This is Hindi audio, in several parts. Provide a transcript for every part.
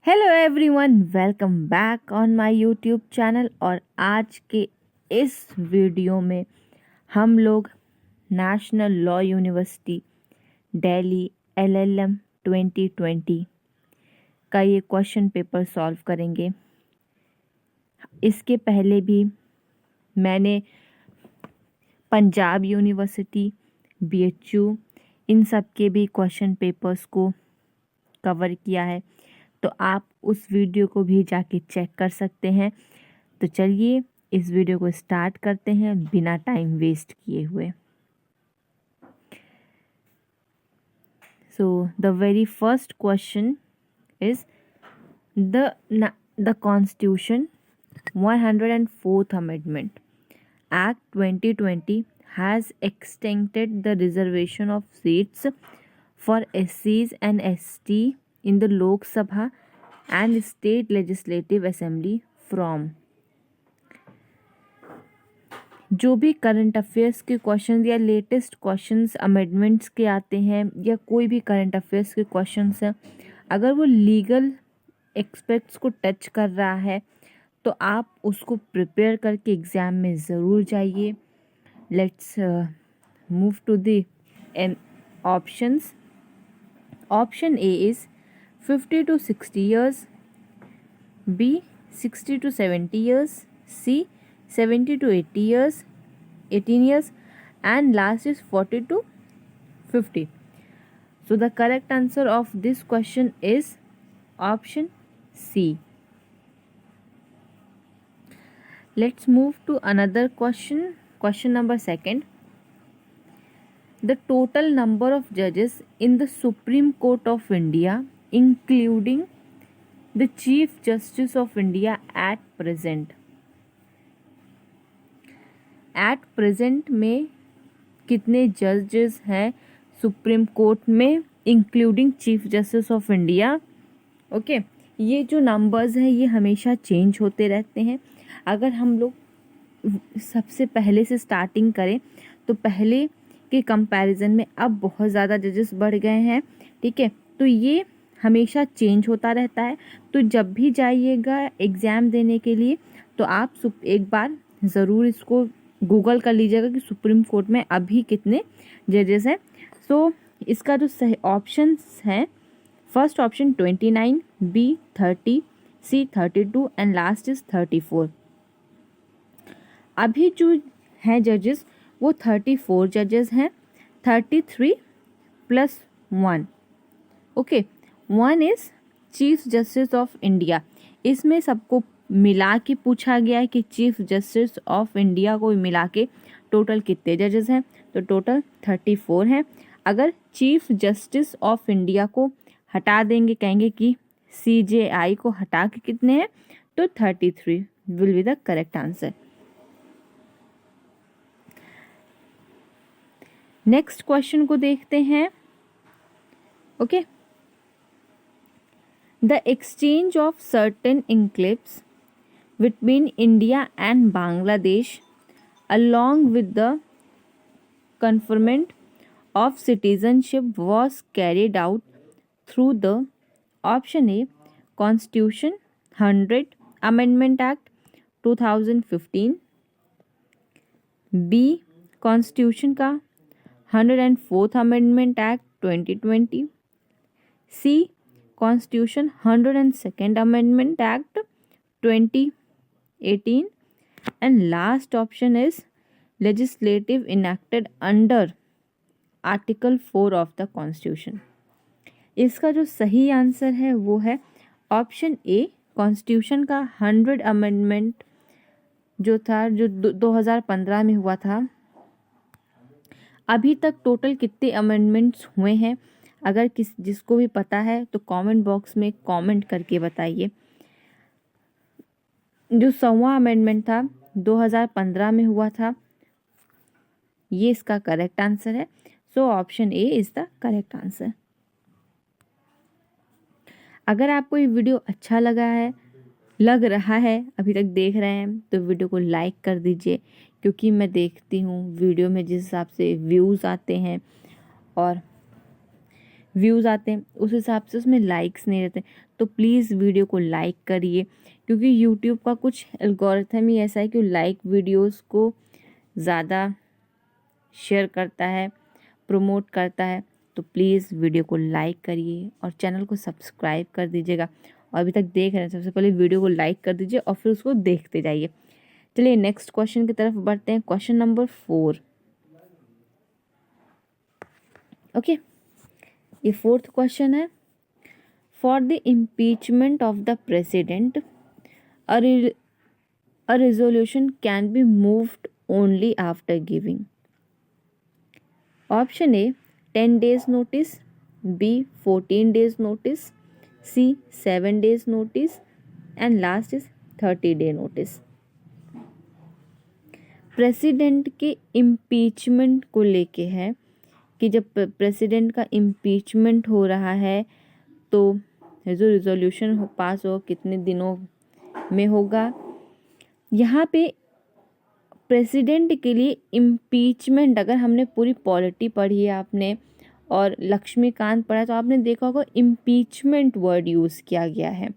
Hello everyone, welcome back on my YouTube channel. और आज के इस वीडियो में हम लोग national law university Delhi LLM 2020 का ये क्वेश्चन पेपर सॉल्व करेंगे। इसके पहले भी मैंने पंजाब यूनिवर्सिटी, BHU, इन सब के भी क्वेश्चन पेपर्स को कवर किया है, तो आप उस वीडियो को भी जाके चेक कर सकते हैं। तो चलिए इस वीडियो को स्टार्ट करते हैं बिना टाइम वेस्ट किए हुए। So the very first question is the constitution 104th amendment act 2020 has extended the reservation of seats for SCs and ST in the Lok Sabha and State Legislative Assembly from। जो भी करंट अफेयर्स के क्वेश्चन या लेटेस्ट क्वेश्चंस अमेंडमेंट्स के आते हैं या कोई भी करंट अफेयर्स के क्वेश्चंस हैं, अगर वो लीगल एक्सपेक्ट्स को टच कर रहा है तो आप उसको प्रिपेयर करके एग्ज़ाम में ज़रूर जाइए। Let's move to the options. Option A is 50 to 60 years, B 60 to 70 years, C 70 to 80 years, 18 years, and last is 40 to 50. So the correct answer of this question is option C. Let's move to another question. Question number second. The total number of judges in the Supreme Court of India, including the Chief Justice of India at present. At present में कितने जजेस हैं सुप्रीम कोर्ट में, including chief justice of India. Okay, ये जो नंबर्स हैं ये हमेशा चेंज होते रहते हैं। अगर हम लोग सबसे पहले से स्टार्टिंग करें तो पहले के कंपैरिजन में अब बहुत ज़्यादा जजेस बढ़ गए हैं। ठीक है, तो ये हमेशा चेंज होता रहता है। तो जब भी जाइएगा एग्ज़ाम देने के लिए तो आप एक बार ज़रूर इसको गूगल कर लीजिएगा कि सुप्रीम कोर्ट में अभी कितने जजेस हैं। सो इसका जो सही ऑप्शंस हैं, first option 29, B 30, C 32 and last is 34। अभी जो हैं जजेस वो 34 जजेस हैं, 33 plus 1। Okay, 1 is chief justice of India. इसमें सबको मिला के पूछा गया है कि चीफ जस्टिस ऑफ इंडिया को मिला के टोटल कितने जजेस हैं, तो टोटल 34 हैं। अगर चीफ जस्टिस ऑफ इंडिया को हटा देंगे, कहेंगे कि CJI को हटा के कितने हैं, तो 33 will be the correct answer. Next question को देखते हैं। Okay, the exchange of certain enclaves between India and Bangladesh along with the conferment of citizenship was carried out through the option A Constitution 100 Amendment Act 2015, B Constitution का 104th Amendment Act 2020, C Constitution 102nd Amendment Act 2018, and last option is legislative enacted under Article 4 of the Constitution। इसका जो सही आंसर है वो है ऑप्शन ए, कॉन्स्टिट्यूशन का 100 अमेंडमेंट जो था, जो 2015 में हुआ था। अभी तक टोटल कितने अमेंडमेंट्स हुए हैं, अगर जिसको भी पता है तो कमेंट बॉक्स में कमेंट करके बताइए। जो 100वां अमेंडमेंट था 2015 में हुआ था, ये इसका करेक्ट आंसर है। So option A is the correct answer. अगर आपको ये वीडियो अच्छा लग रहा है अभी तक देख रहे हैं तो वीडियो को लाइक कर दीजिए, क्योंकि मैं देखती हूँ वीडियो में जिस हिसाब से व्यूज़ आते हैं और व्यूज़ आते हैं उस हिसाब से उसमें लाइक्स नहीं रहते। तो प्लीज़ वीडियो को लाइक करिए, क्योंकि यूट्यूब का कुछ एल्गोरिथम ही ऐसा है कि लाइक वीडियोस को ज़्यादा शेयर करता है, प्रमोट करता है। तो प्लीज़ वीडियो को लाइक करिए और चैनल को सब्सक्राइब कर दीजिएगा। और अभी तक देख रहे हैं सबसे पहले वीडियो को लाइक कर दीजिए और फिर उसको देखते जाइए। चलिए नेक्स्ट क्वेश्चन की तरफ बढ़ते हैं। Question number 4। ओके, ये 4th क्वेश्चन है। For the impeachment of the president a resolution can be moved only after giving option A 10 days notice, B 14 days notice, C 7 days notice and last is 30 day notice। President के इम्पीचमेंट को लेके है कि जब प्रेसिडेंट का इम्पीचमेंट हो रहा है तो जो रिजोल्यूशन पास हो कितने दिनों में होगा। यहाँ पे प्रेसिडेंट के लिए इम्पीचमेंट, अगर हमने पूरी पॉलिटी पढ़ी है आपने और लक्ष्मीकांत पढ़ा तो आपने देखा होगा इम्पीचमेंट वर्ड यूज़ किया गया है,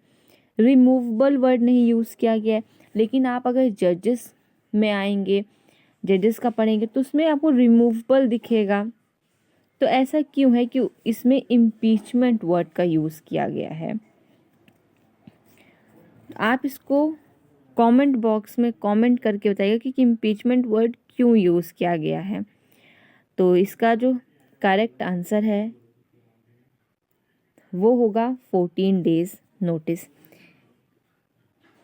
रिमूवेबल वर्ड नहीं यूज़ किया गया है। लेकिन आप अगर जजेस में आएंगे, जजेस का पढ़ेंगे तो उसमें आपको रिमूवेबल दिखेगा। तो ऐसा क्यों है कि इसमें इम्पीचमेंट वर्ड का यूज़ किया गया है। आप इसको कमेंट बॉक्स में कमेंट करके बताइएगा कि इम्पीचमेंट वर्ड क्यों यूज़ किया गया है। तो इसका जो करेक्ट आंसर है वो होगा 14 डेज नोटिस।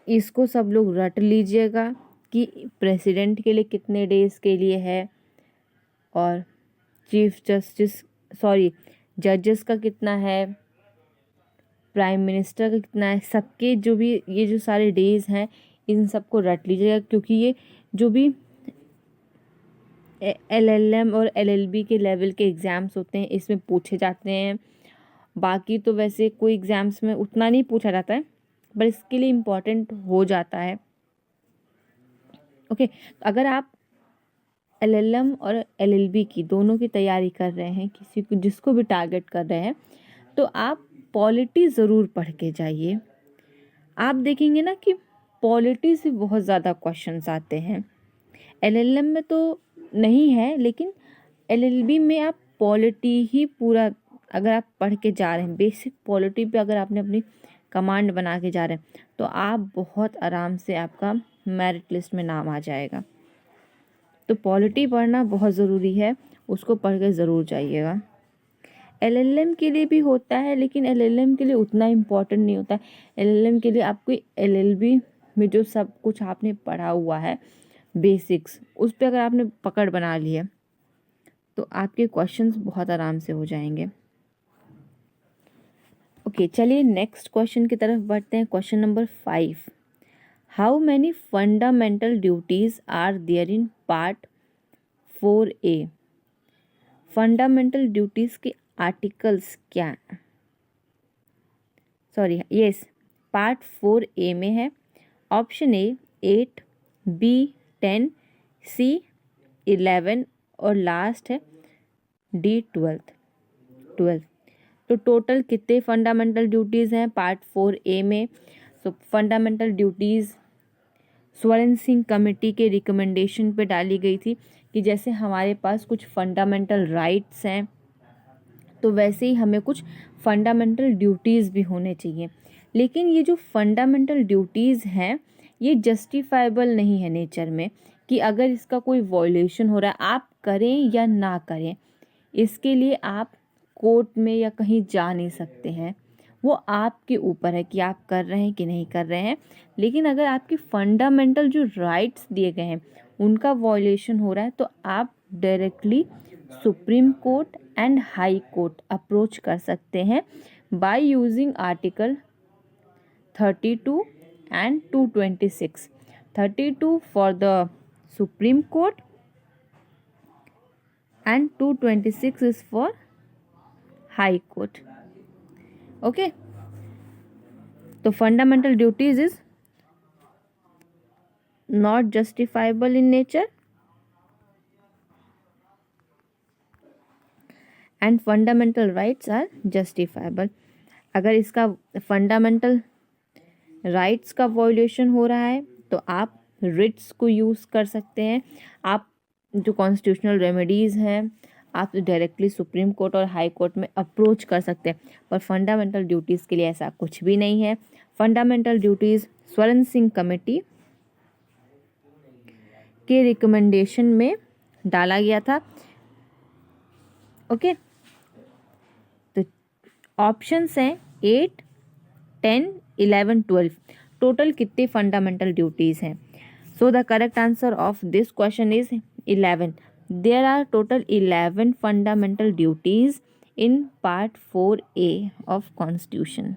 इसको सब लोग रट लीजिएगा कि प्रेसिडेंट के लिए कितने डेज के लिए है और जजेस का कितना है, प्राइम मिनिस्टर का कितना है, सबके जो भी ये जो सारे डेज हैं इन सबको रट लीजिएगा, क्योंकि ये जो भी LLM और LLB के लेवल के एग्ज़ाम्स होते हैं इसमें पूछे जाते हैं। बाकी तो वैसे कोई एग्ज़ाम्स में उतना नहीं पूछा जाता है, पर इसके लिए इम्पॉर्टेंट हो जाता है। ओके, अगर आप LLM और LLB की दोनों की तैयारी कर रहे हैं, किसी को जिसको भी टारगेट कर रहे हैं, तो आप पॉलिटी ज़रूर पढ़ के जाइए। आप देखेंगे ना कि पॉलिटी से बहुत ज़्यादा क्वेश्चंस आते हैं। LLM में तो नहीं है, लेकिन LLB में आप पॉलिटी ही पूरा अगर आप पढ़ के जा रहे हैं, बेसिक पॉलिटी पे अगर आपने अपनी कमांड बना के जा रहे हैं तो आप बहुत आराम से आपका मेरिट लिस्ट में नाम आ जाएगा। तो पॉलिटी पढ़ना बहुत ज़रूरी है, उसको पढ़ के ज़रूर जाइएगा। LLM के लिए भी होता है, लेकिन LLM के लिए उतना इम्पोर्टेंट नहीं होता है। LLM के लिए आपको LLB में जो सब कुछ आपने पढ़ा हुआ है बेसिक्स, उस पर अगर आपने पकड़ बना ली है तो आपके क्वेश्चंस बहुत आराम से हो जाएंगे। ओके, चलिए नेक्स्ट क्वेश्चन की तरफ बढ़ते हैं। Question number 5। How many fundamental duties are there in part 4A। Fundamental duties के आर्टिकल्स क्या हैं? पार्ट 4A में है। ऑप्शन A 8, B 10, C 11 और लास्ट है D 12। तो टोटल कितने फंडामेंटल ड्यूटीज़ हैं पार्ट 4A में? सो फंडामेंटल ड्यूटीज़ स्वर्ण सिंह कमेटी के रिकमेंडेशन पे डाली गई थी कि जैसे हमारे पास कुछ फंडामेंटल राइट्स हैं तो वैसे ही हमें कुछ फंडामेंटल ड्यूटीज़ भी होने चाहिए। लेकिन ये जो फंडामेंटल ड्यूटीज़ हैं ये जस्टिफाइबल नहीं है नेचर में, कि अगर इसका कोई वॉयलेशन हो रहा है आप करें या ना करें, इसके लिए आप कोर्ट में या कहीं जा नहीं सकते हैं। वो आपके ऊपर है कि आप कर रहे हैं कि नहीं कर रहे हैं। लेकिन अगर आपके फंडामेंटल जो राइट्स दिए गए हैं उनका वॉयलेशन हो रहा है तो आप directly supreme court and high court approach कर सकते हैं by using article 32 and 226। 32 for the supreme court and 226 is for high court. Okay, तो fundamental duties is not justifiable in nature and fundamental rights are justifiable. अगर इसका फंडामेंटल राइट्स का वॉल्यूशन हो रहा है तो आप रिट्स को यूज़ कर सकते हैं। आप जो कॉन्स्टिट्यूशनल रेमेडीज़ हैं आप डायरेक्टली सुप्रीम कोर्ट और हाई कोर्ट में अप्रोच कर सकते हैं, पर फंडामेंटल ड्यूटीज़ के लिए ऐसा कुछ भी नहीं है। फंडामेंटल ड्यूटीज़ स्वर्ण सिंह कमेटी के रिकमेंडेशन में डाला गया था। ओके, तो ऑप्शंस हैं 8, 10, 11, 12। टोटल कितने फंडामेंटल ड्यूटीज़ हैं? So the correct answer of this question is 11। There are total 11 fundamental duties in Part 4A of Constitution.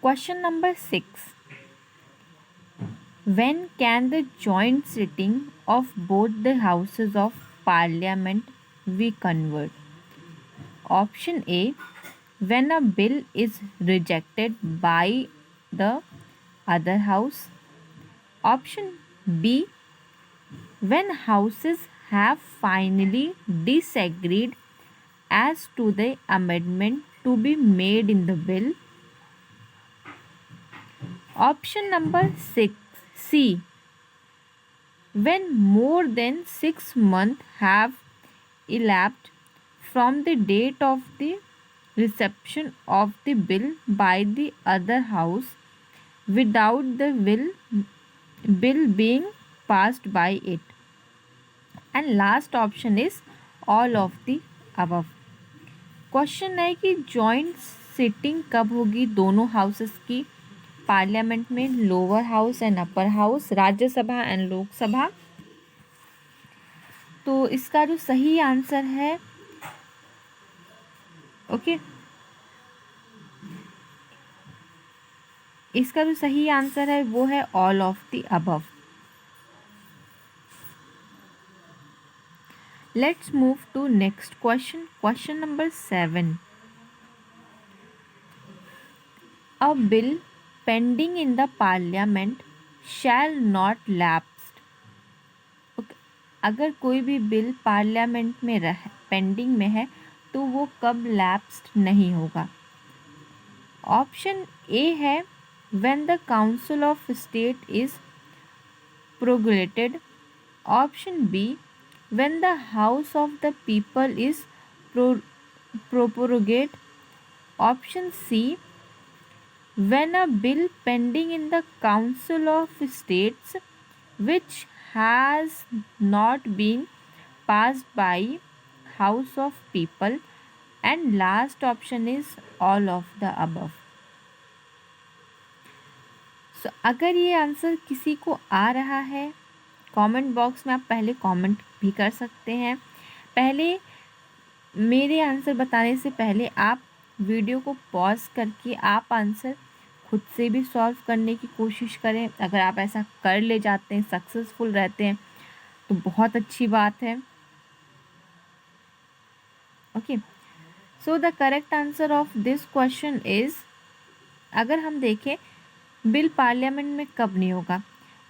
Question number 6. When can the joint sitting of both the houses of Parliament be convened? Option A, when a bill is rejected by the other house. Option B, when houses have finally disagreed as to the amendment to be made in the bill. Option number 6, C, when more than 6 months have elapsed from the date of the reception of the bill by the other house without the bill being passed by it. And last option is all of the above. Question है कि जॉइंट सिटिंग कब होगी दोनों हाउसेस की पार्लियामेंट में, lower house and upper house, Rajya Sabha and Lok Sabha. तो इसका जो सही आंसर है इसका जो सही आंसर है वो है all of the above. Let's move to next question. Question number 7। A bill pending in the parliament shall not lapsed. अगर कोई भी बिल पार्लियामेंट में पेंडिंग में है तो वो कब लैप्स्ड नहीं होगा? ऑप्शन ए है when the Council of State is prorogated. Option B, when the House of the People is prorogated. Option C, when a bill pending in the Council of States which has not been passed by House of People. And last option is all of the above. So, अगर ये आंसर किसी को आ रहा है कमेंट बॉक्स में आप पहले कमेंट भी कर सकते हैं। पहले मेरे आंसर बताने से पहले आप वीडियो को पॉज करके आप आंसर खुद से भी सॉल्व करने की कोशिश करें। अगर आप ऐसा कर ले जाते हैं, सक्सेसफुल रहते हैं, तो बहुत अच्छी बात है। Okay, so the correct answer of this question is, अगर हम देखें बिल पार्लियामेंट में कब नहीं होगा,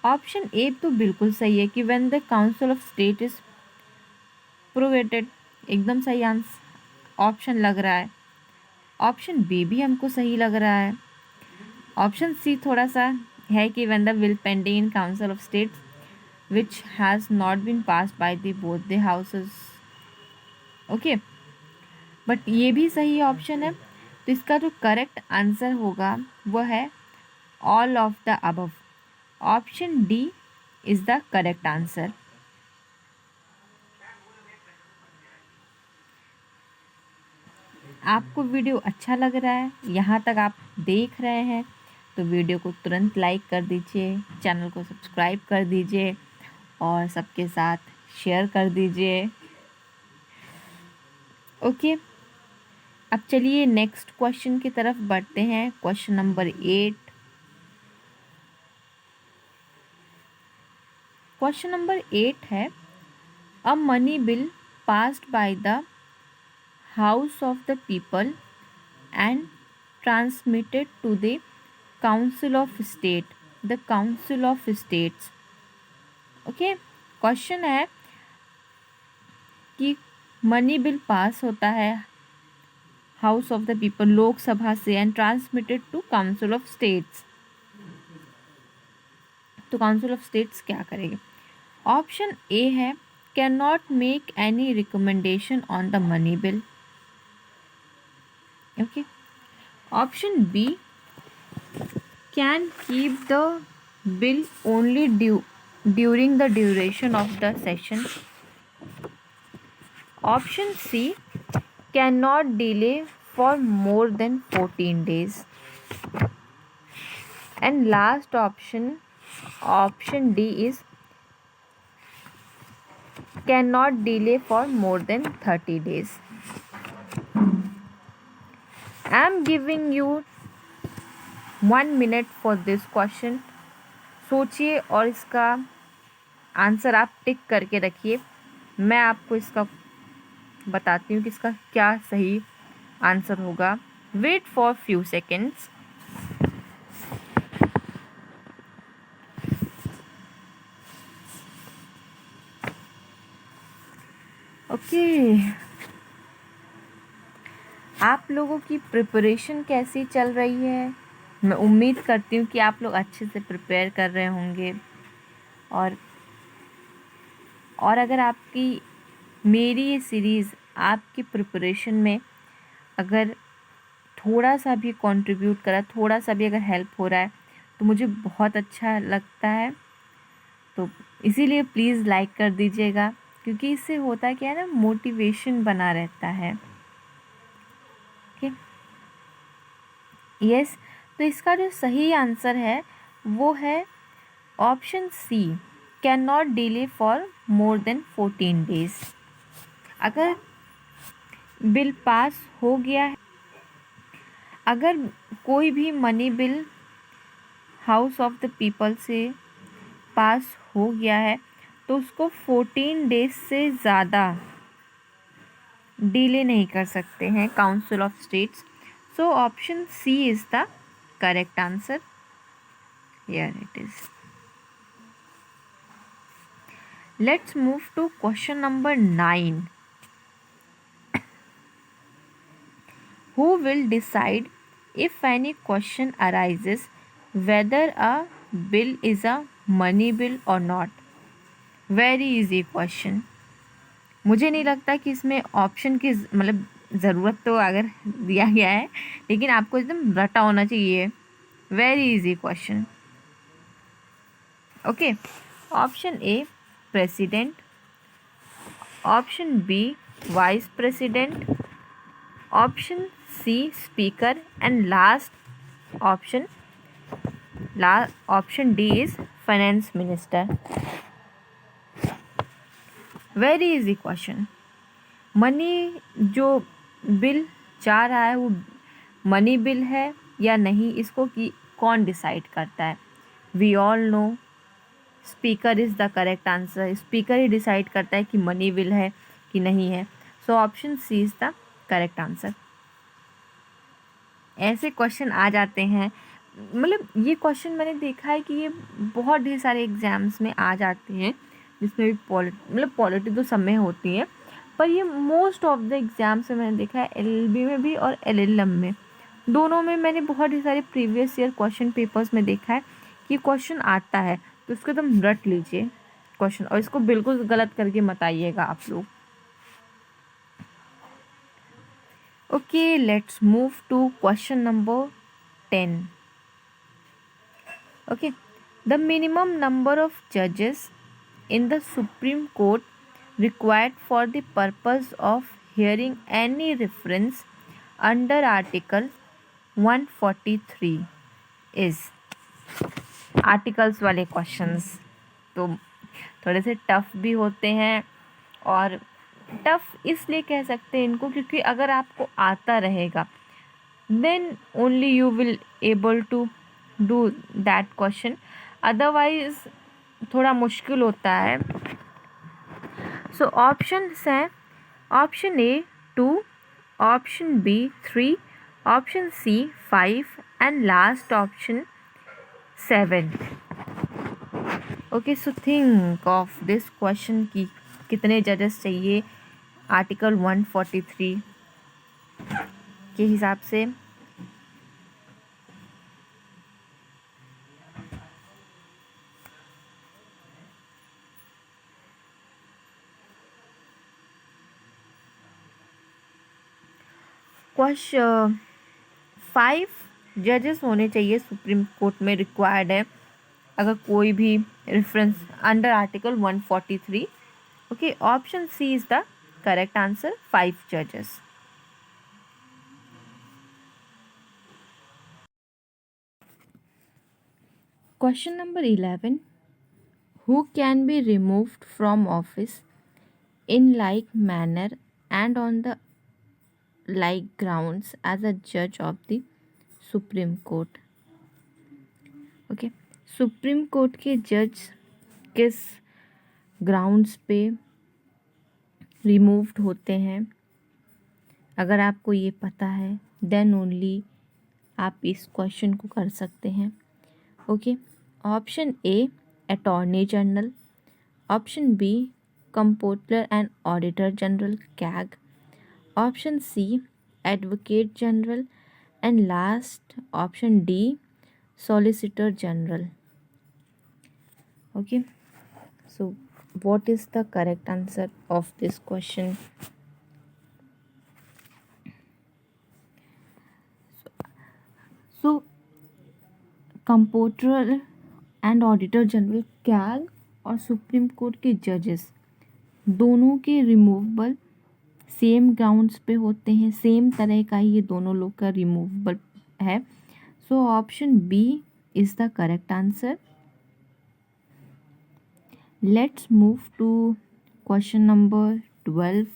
ऑप्शन ए तो बिल्कुल सही है कि when the council of state is prorogued, एकदम सही आंसर ऑप्शन लग रहा है। ऑप्शन बी भी हमको सही लग रहा है। ऑप्शन सी थोड़ा सा है कि when the bill pending in council of state which has not been passed by the both the houses. Okay, but ये भी सही ऑप्शन है। तो इसका जो करेक्ट आंसर होगा वो है all of the above. Option D is the correct answer. आपको वीडियो अच्छा लग रहा है, यहाँ तक आप देख रहे हैं, तो वीडियो को तुरंत लाइक कर दीजिए, चैनल को सब्सक्राइब कर दीजिए और सबके साथ शेयर कर दीजिए। ओके, अब चलिए नेक्स्ट क्वेश्चन की तरफ बढ़ते हैं। Question number 8। क्वेश्चन नंबर 8 है, a money bill passed by the house of the people and transmitted to the council of state the council of states. Okay, question है कि मनी बिल पास होता है house of the people, Lok Sabha से, and transmitted to council of states. तो काउंसिल ऑफ स्टेट्स क्या करेगी? ऑप्शन ए है can not make any recommendation on the money bill. Okay, option b can keep the bill only during the duration of the session. Option C can not delay for more than 14 days। And last option, option D is cannot delay for more than 30 days. I am giving you 1 minute for this question. सोचिए और इसका आंसर आप टिक करके रखिए। मैं आपको इसका बताती हूँ कि इसका क्या सही आंसर होगा। Wait for few seconds. Okay, आप लोगों की प्रिपरेशन कैसी चल रही है? मैं उम्मीद करती हूँ कि आप लोग अच्छे से प्रिपेयर कर रहे होंगे। और अगर आपकी मेरी ये सीरीज़ आपकी प्रिपरेशन में अगर थोड़ा सा भी कंट्रीब्यूट करा, थोड़ा सा भी अगर हेल्प हो रहा है, तो मुझे बहुत अच्छा लगता है। तो इसीलिए प्लीज़ लाइक कर दीजिएगा, क्योंकि इससे होता क्या है ना, मोटिवेशन बना रहता है। ओके, यस, तो इसका जो सही आंसर है वो है option C, can not delay for more than 14 days। अगर बिल पास हो गया है, अगर कोई भी money bill house of the people से पास हो गया है, तो उसको 14 days से ज़्यादा डिले नहीं कर सकते हैं council of states. So option C is the correct answer. Here it is. Let's move to question number 9। Who will decide if any question arises whether a bill is a money bill or not? Very easy question. मुझे नहीं लगता कि इसमें ऑप्शन की मतलब ज़रूरत तो अगर दिया गया है, लेकिन आपको एकदम रटा होना चाहिए। Very easy question. Okay, option A president, option B vice president, option C speaker, and last option D is finance minister. Very easy question. Money जो बिल जा रहा है वो मनी बिल है या नहीं, इसको कौन डिसाइड करता है? We all know speaker is the correct answer. Speaker ही डिसाइड करता है कि मनी बिल है कि नहीं है। So option C is the correct answer. ऐसे क्वेश्चन आ जाते हैं, मतलब ये क्वेश्चन मैंने देखा है कि ये बहुत ढेर सारे एग्ज़ाम्स में आ जाते हैं, जिसमें भी पॉलिटी तो सब में होती है, पर ये मोस्ट ऑफ द एग्ज़ाम्स में मैंने देखा है, एलएलबी में भी और एलएलएम में, दोनों में मैंने बहुत ही सारे प्रीवियस ईयर क्वेश्चन पेपर्स में देखा है कि क्वेश्चन आता है, तो इसको एकदम रट लीजिए क्वेश्चन, और इसको बिल्कुल गलत करके मत आइएगा आप लोग। Okay, let's move to question number 10. Okay, the minimum number of judges in the Supreme Court required for the purpose of hearing any reference under Article 143 is। Articles वाले क्वेश्चंस तो थोड़े से टफ भी होते हैं, और टफ इसलिए कह सकते हैं इनको क्योंकि अगर आपको आता रहेगा then only you will able to do that question, otherwise थोड़ा मुश्किल होता है। सो ऑप्शंस हैं option A 2, option B 3, option C 5 and last option 7। Okay, so think of this question की कितने जजेस चाहिए आर्टिकल 143 के हिसाब से। क्वेश्चन 5 जजेस होने चाहिए सुप्रीम कोर्ट में, रिक्वायर्ड है अगर कोई भी reference under article 143। Okay, option C is the correct answer, 5 जजेस। Question number 11, who can be removed from office in like manner and on the like grounds as a judge of the Supreme Court। Okay, supreme court के जज किस ग्राउंड्स पे रिमूव्ड होते हैं, अगर आपको ये पता है देन ओनली आप इस क्वेश्चन को कर सकते हैं। Okay, option A attorney general, option B comptroller and auditor general CAG, option C advocate general and last option D solicitor general. Okay, so what is the correct answer of this question? So comptroller and auditor general CAG और सुप्रीम कोर्ट के जजेस दोनों के रिमूवेबल सेम ग्राउंड्स पे होते हैं, सेम तरह का ही ये दोनों लोग का रिमूवेबल है। So option B is the correct answer. Let's move to question number 12।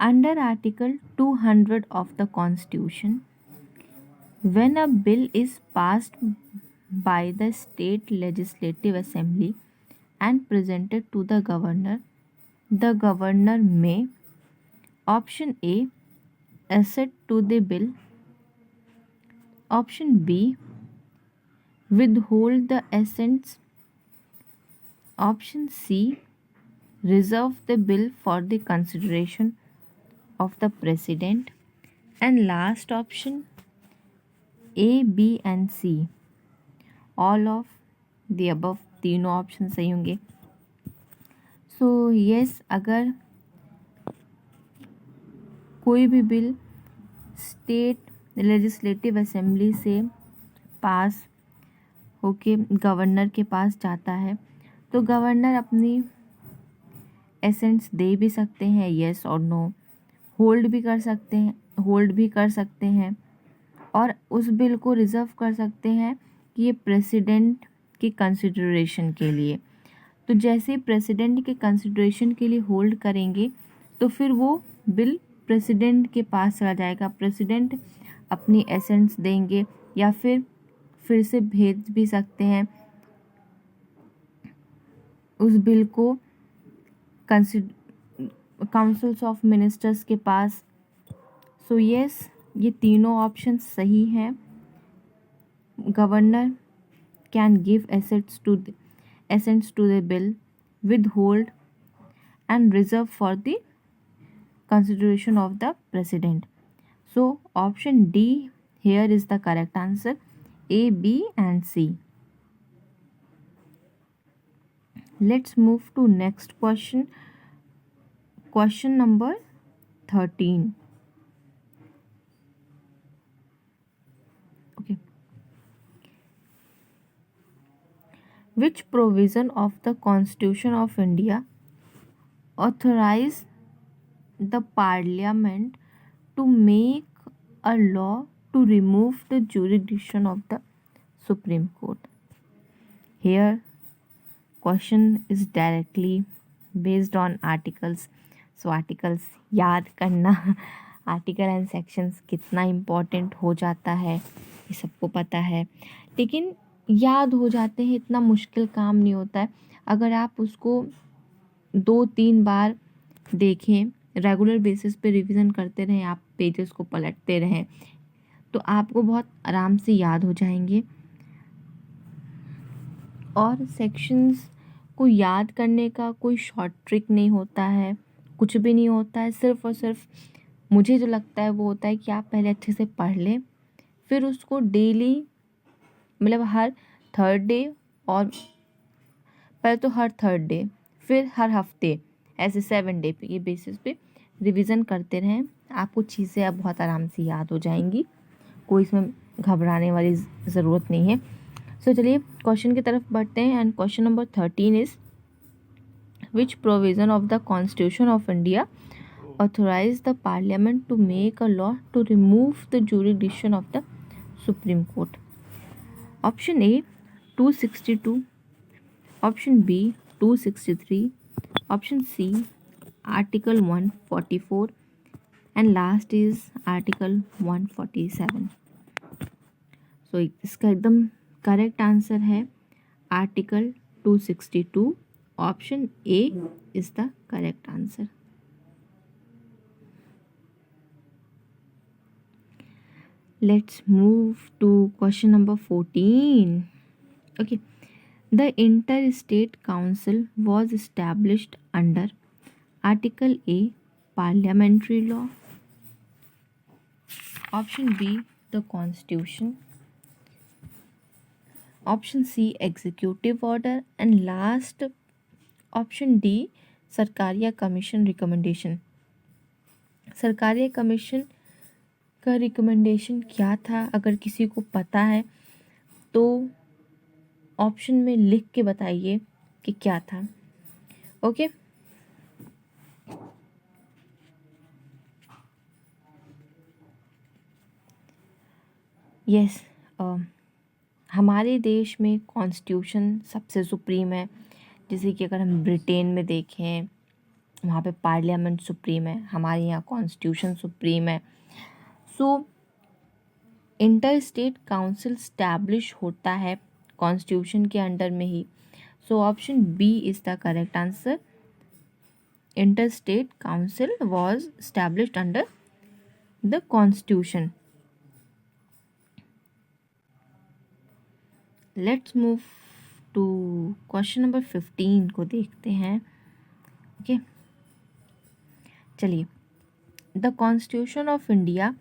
Under Article 200 of the Constitution, when a bill is passed by the state legislative assembly and presented to the governor may option A assent to the bill, option B withhold the assents, option C reserve the bill for the consideration of the president, and last option A, B and C, all of the above, तीनों ऑप्शन सही होंगे। सो यस, अगर कोई भी बिल स्टेट लेजिस्लेटिव असेंबली से पास होके गवर्नर के पास जाता है तो गवर्नर अपनी एसेंट्स दे भी सकते हैं, यस और नो, होल्ड भी कर सकते हैं और उस बिल को रिज़र्व कर सकते हैं कि ये प्रेसिडेंट की कंसिडरेशन के लिए। तो जैसे ही प्रेसिडेंट के कंसिडरेशन के लिए होल्ड करेंगे तो फिर वो बिल प्रेसिडेंट के पास चला जाएगा, प्रेसिडेंट अपनी एसेंट्स देंगे या फिर से भेज भी सकते हैं उस बिल को काउंसिल्स ऑफ मिनिस्टर्स के पास। सो यस, ये तीनों ऑप्शन सही हैं। Governor can give assents to the bill, withhold and reserve for the consideration of the president. So option D here is the correct answer, A, B and C. Let's move to next question. Question number 13. Okay. Which provision of the Constitution of India authorize the Parliament to make a law to remove the jurisdiction of the Supreme Court? Here question is directly based on articles. So articles याद करना, आर्टिकल एंड सेक्शंस कितना इम्पोर्टेंट हो जाता है ये सबको पता है, लेकिन याद हो जाते हैं, इतना मुश्किल काम नहीं होता है अगर आप उसको 2-3 बार देखें, रेगुलर बेसिस पे रिवीजन करते रहें, आप पेजेस को पलटते रहें, तो आपको बहुत आराम से याद हो जाएंगे। और सेक्शंस को याद करने का कोई शॉर्ट ट्रिक नहीं होता है, कुछ भी नहीं होता है। सिर्फ़ और सिर्फ मुझे जो लगता है वो होता है कि आप पहले अच्छे से पढ़ लें, फिर उसको डेली मतलब हर थर्ड डे, और पहले तो हर थर्ड डे, फिर हर हफ्ते, ऐसे 7 डे पे ये बेसिस पे रिवीजन करते रहें। आपको चीज़ें अब बहुत आराम से याद हो जाएंगी, कोई इसमें घबराने वाली ज़रूरत नहीं है। सो चलिए क्वेश्चन की तरफ बढ़ते हैं। And question number 13 is which provision of the constitution of India authorize the parliament to make a law to remove the jurisdiction of the supreme court. Option A 262, option B 263, option C article 144 and last is article 147। So इसका एकदम करेक्ट आंसर है article 262। Option A is the correct answer. Let's move to question number 14. Okay. The Interstate Council was established under Article A, Parliamentary Law. Option B, the Constitution. Option C, Executive Order. And last, Option D, Sarkaria commission recommendation. Sarkaria commission का रिकमेंडेशन क्या था, अगर किसी को पता है तो ऑप्शन में लिख के बताइए कि क्या था। ओके, यस, हमारे देश में कॉन्स्टिट्यूशन सबसे सुप्रीम है। जैसे कि अगर हम ब्रिटेन में देखें, वहाँ पे पार्लियामेंट सुप्रीम है, हमारे यहाँ कॉन्स्टिट्यूशन सुप्रीम है। So inter state council establish होता है कॉन्स्टिट्यूशन के अंडर में ही। So option B is the correct answer. Inter state council was established under the constitution. Let's move to question number 15 को देखते हैं। ओके, चलिए। The constitution of India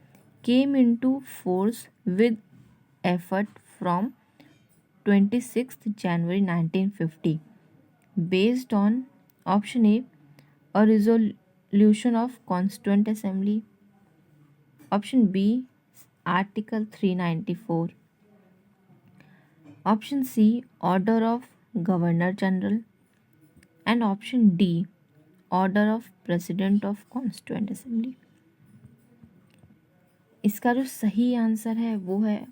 came into force with effect from 26th January 1950 based on option A, a resolution of Constituent Assembly, option B, Article 394, option C, Order of Governor General, and option D, Order of President of Constituent Assembly। इसका जो सही आंसर है वो है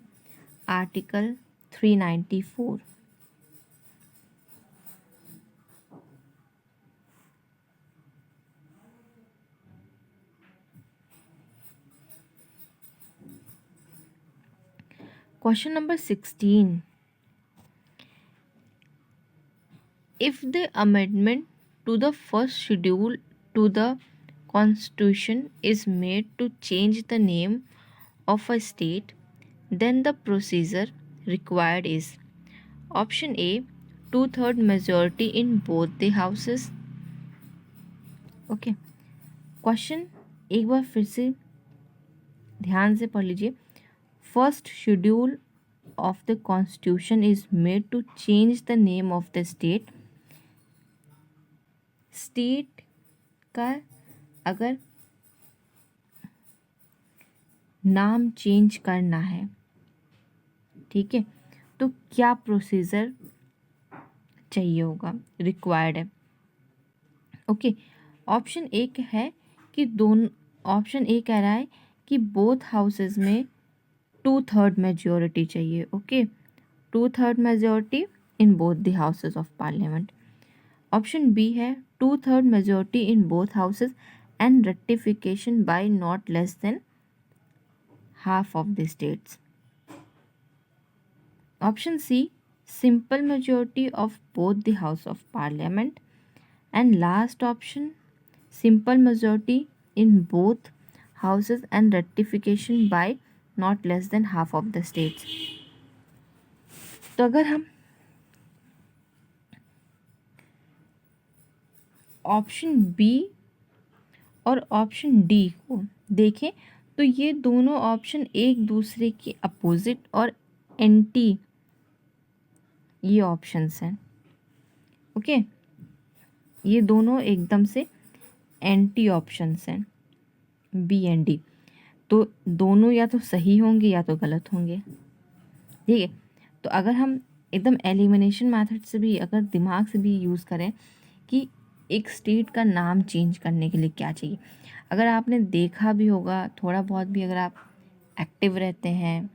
article 394। Question number 16, if the amendment to the first schedule to the Constitution is made to change the name of a state, then the procedure required is option A, 2/3 majority in both the houses। Okay, question एक बार फिर से ध्यान से पढ़ लीजिए। First schedule of the constitution is made to change the name of the state. State का अगर नाम चेंज करना है, ठीक है, तो क्या प्रोसीजर चाहिए होगा, रिक्वायर्ड है। ओके, ऑप्शन एक है कि दोनों, ऑप्शन ए कह रहा है कि बोथ हाउसेस में 2/3 मेजॉरिटी चाहिए। Okay, 2/3 majority in both the houses of parliament. Option B है 2/3 majority in both houses and ratification by not less than half of the states. Option C, simple majority of both the House of Parliament. And last option, simple majority in both houses and ratification by not less than half of the states. तो अगर हम ऑप्शन बी और ऑप्शन डी को देखें तो ये दोनों ऑप्शन एक दूसरे के अपोजिट और एंटी ये ऑप्शंस हैं। ओके, ये दोनों एकदम से एंटी ऑप्शंस हैं, बी एंड डी। तो दोनों या तो सही होंगे या तो गलत होंगे। ठीक है, तो अगर हम एकदम एलिमिनेशन मेथड से भी, अगर दिमाग से भी यूज़ करें कि एक स्टेट का नाम चेंज करने के लिए क्या चाहिए, अगर आपने देखा भी होगा थोड़ा बहुत भी, अगर आप एक्टिव रहते हैं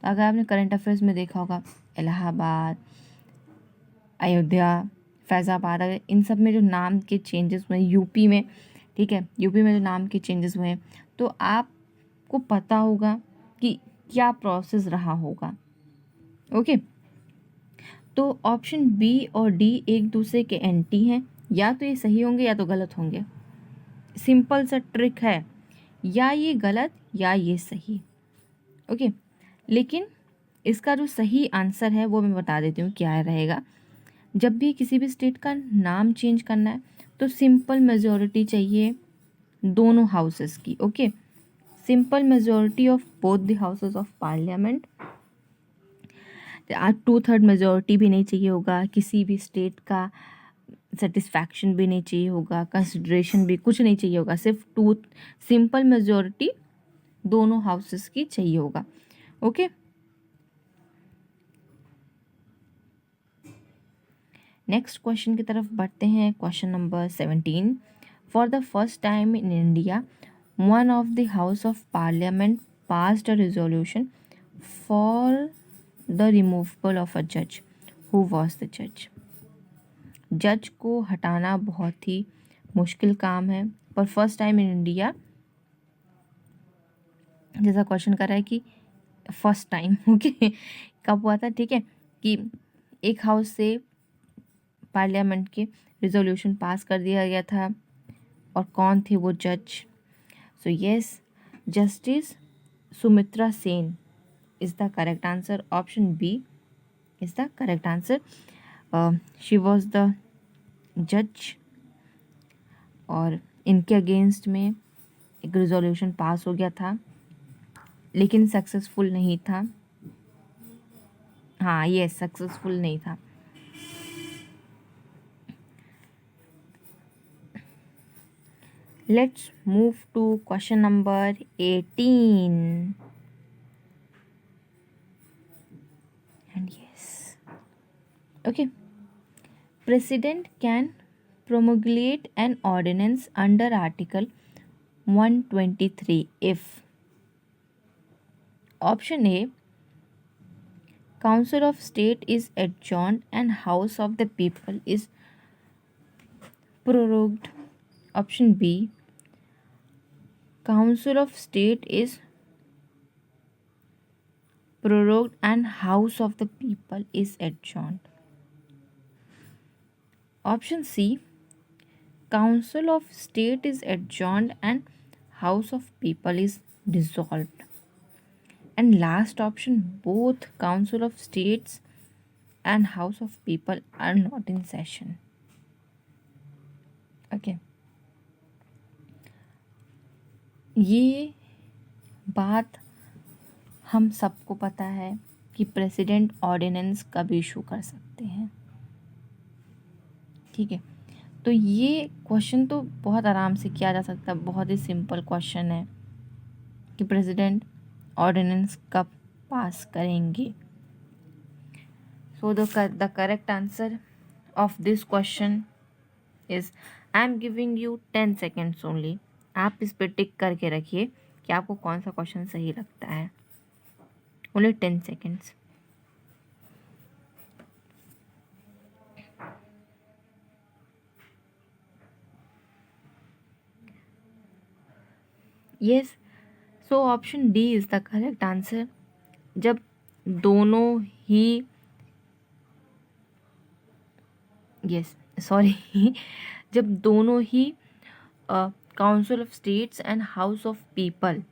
तो अगर आपने करंट अफेयर्स में देखा होगा इलाहाबाद, अयोध्या, फैज़ाबाद, अगर इन सब में जो नाम के चेंजेस हुए यूपी में, ठीक है, यूपी में जो नाम के चेंजेस हुए हैं, तो आपको पता होगा कि क्या प्रोसेस रहा होगा। ओके, तो ऑप्शन बी और डी एक दूसरे के एंटी हैं, या तो ये सही होंगे या तो गलत होंगे। सिंपल सा ट्रिक है, या ये गलत या ये सही। ओके, लेकिन इसका जो सही आंसर है वो मैं बता देती हूँ क्या रहेगा। जब भी किसी भी स्टेट का नाम चेंज करना है तो सिंपल मेजॉरिटी चाहिए दोनों हाउसेस की। Okay, simple majority of both the houses of parliament. 2/3 majority भी नहीं चाहिए होगा, किसी भी स्टेट का सेटिस्फैक्शन भी नहीं चाहिए होगा, कंसिडरेशन भी कुछ नहीं चाहिए होगा, सिर्फ सिंपल मेजॉरिटी दोनों हाउसेस की चाहिए होगा। ओके, नेक्स्ट क्वेश्चन की तरफ बढ़ते हैं। Question number 17। For the first time in India one of the house of parliament passed a resolution for the removal of a जज। हु वॉज द जज? जज को हटाना बहुत ही मुश्किल काम है, पर फर्स्ट टाइम इन इंडिया, जैसा क्वेश्चन कर रहा है कि फर्स्ट टाइम, ओके, कब हुआ था? ठीक है, कि एक हाउस से पार्लियामेंट के रिजोल्यूशन पास कर दिया गया था, और कौन थे वो जज? So yes, justice Sumitra Sen is the correct answer. Option B is the correct answer. She was the जज, और इनके अगेंस्ट में एक रिजोल्यूशन पास हो गया था, लेकिन सक्सेसफुल नहीं था। हाँ, ये सक्सेसफुल नहीं था। Let's move to question number 18. And yes, okay. President can promulgate an ordinance under Article 123 if option A, Council of State is adjourned and House of the People is prorogued. Option B, Council of State is prorogued and House of the People is adjourned. Option C, Council of State is adjourned and House of People is dissolved. And last option, both Council of States and House of People are not in session. Okay. ये बात हम सबको पता है कि प्रेसिडेंट ऑर्डिनेंस कब इशू कर सकते हैं। ठीक है, तो ये क्वेश्चन तो बहुत आराम से किया जा सकता है, बहुत ही सिंपल क्वेश्चन है कि प्रेसिडेंट ऑर्डिनेंस कब पास करेंगे। So the correct answer of this question is, I am giving you 10 seconds only. आप इस पर टिक करके रखिए कि आपको कौन सा क्वेश्चन सही लगता है। Only 10 seconds. Yes, so option D is the correct answer. जब दोनों ही, यस सॉरी, जब दोनों ही council of states and house of people,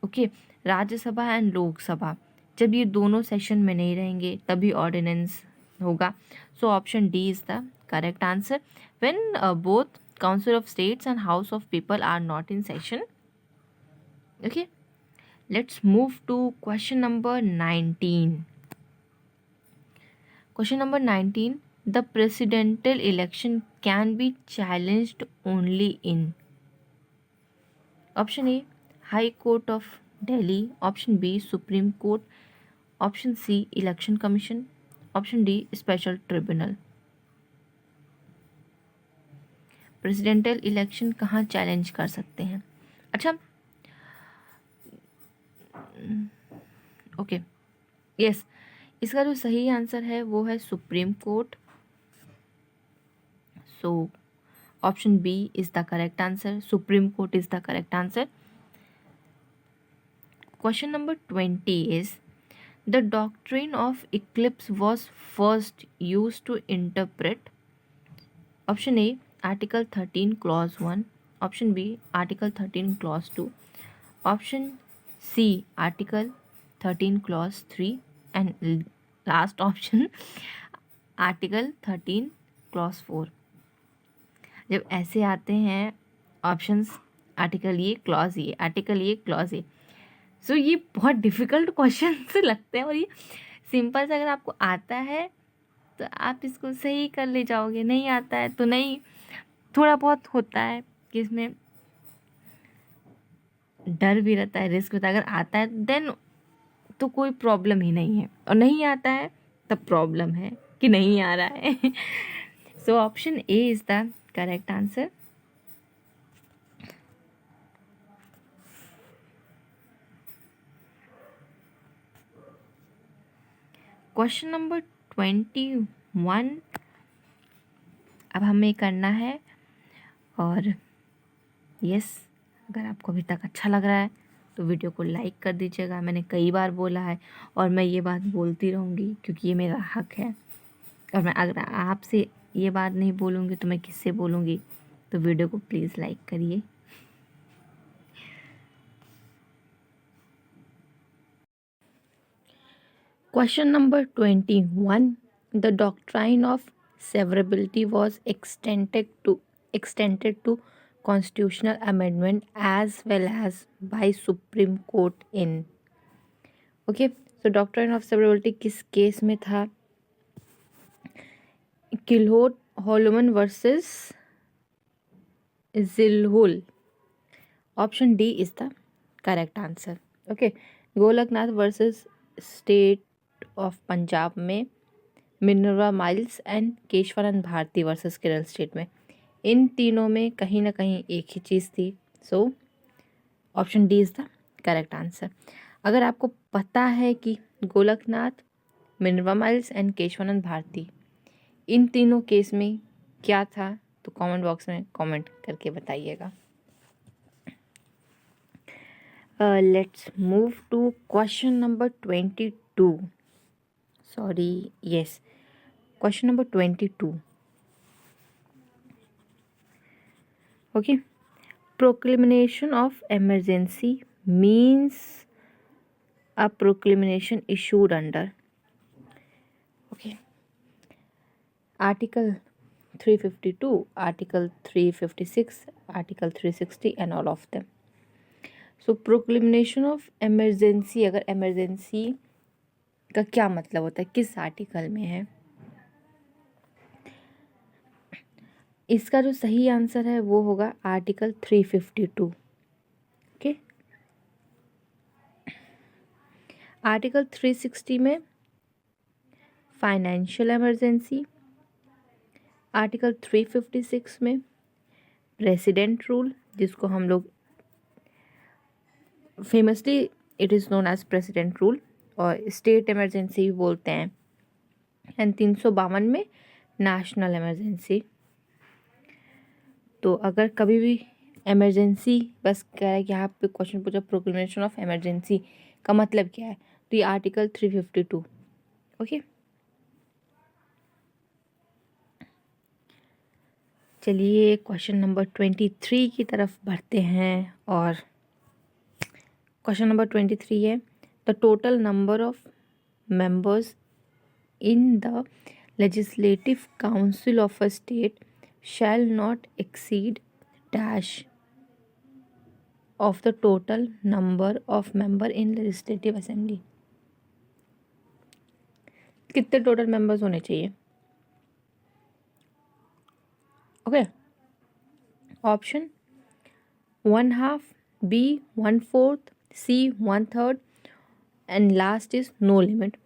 okay, Rajya Sabha and Lok Sabha, जब ये दोनों सेशन में नहीं रहेंगे तभी ऑर्डिनेंस होगा। So option D is the correct answer, when both council of states and house of people are not in session. Okay, let's move to question number 19. Question number 19. The presidential election can be challenged only in option A, High Court of Delhi, option B, Supreme Court, option C, Election Commission, option D, Special Tribunal. Presidential election कहाँ चैलेंज कर सकते हैं? अच्छा, ओके, यस, इसका जो सही आंसर है वो है supreme court. So option B is the correct answer, supreme court is the correct answer. Question number 20 is the doctrine of eclipse was first use to interpret, option A article 13 clause 1, option B article 13 clause 2, option C article 13 clause 3 and last option article 13 clause 4। जब ऐसे आते हैं ऑप्शंस, आर्टिकल ये क्लॉज ये, आर्टिकल ये क्लॉज ये, सो ये बहुत डिफ़िकल्ट क्वेश्चन से लगते हैं। और ये सिंपल से अगर आपको आता है तो आप इसको सही कर ले जाओगे, नहीं आता है तो नहीं। थोड़ा बहुत होता है कि इसमें डर भी रहता है, रिस्क होता है। अगर आता है देन तो कोई प्रॉब्लम ही नहीं है, और नहीं आता है तब प्रॉब्लम है कि नहीं आ रहा है। So option A is the correct answer. Question number 21 अब हमें करना है। और यस, अगर आपको अभी तक अच्छा लग रहा है तो वीडियो को लाइक कर दीजिएगा। मैंने कई बार बोला है और मैं ये बात बोलती रहूँगी क्योंकि ये मेरा हक है। और मैं अगर आपसे ये बात नहीं बोलूँगी तो मैं किससे बोलूँगी? तो वीडियो को प्लीज़ लाइक करिए। Question number 21. The doctrine of severability was extended to constitutional amendment as well as by Supreme Court in. Okay, so doctrine of severability किस केस में था? Kihoto Hollohan versus Zachillhu, option D is the correct answer. Okay, Golaknath versus state of Punjab में, Minerva Mills and Keshavananda Bharati versus Kerala state में, इन तीनों में कहीं ना कहीं एक ही चीज़ थी। So option D is the correct answer. अगर आपको पता है कि Golaknath, Minerva Mills and Keshavananda Bharati इन तीनों केस में क्या था तो कमेंट बॉक्स में कमेंट करके बताइएगा। Let's move to question number 22. Sorry, yes. Question number 22. Okay. Proclamation of emergency means a proclamation issued under. Okay. Article 352, Article 356, Article 360 and all of them. So proclamation of emergency, अगर emergency का क्या मतलब होता है, किस आर्टिकल में है? इसका जो सही आंसर है वो होगा आर्टिकल 352। ओके, आर्टिकल 360 में फाइनेंशियल इमरजेंसी, आर्टिकल 356 में प्रेसिडेंट रूल, जिसको हम लोग famously it is known as president rule, और स्टेट इमरजेंसी भी बोलते हैं, एंड 352 में नेशनल इमरजेंसी। तो अगर कभी भी इमरजेंसी बस कह रहा है कि यहाँ पे क्वेश्चन पूछा प्रोक्लेमेशन ऑफ इमरजेंसी का मतलब क्या है, तो ये आर्टिकल 352। ओके, चलिए क्वेश्चन नंबर 23 की तरफ बढ़ते हैं। और क्वेश्चन नंबर 23 है, the total number of members in the legislative council of a state shall not exceed dash of the total number of member in legislative assembly. कितने टोटल मेंबर्स होने चाहिए? Okay, option 1/2, B 1/4, C 1/3 and last is no limit.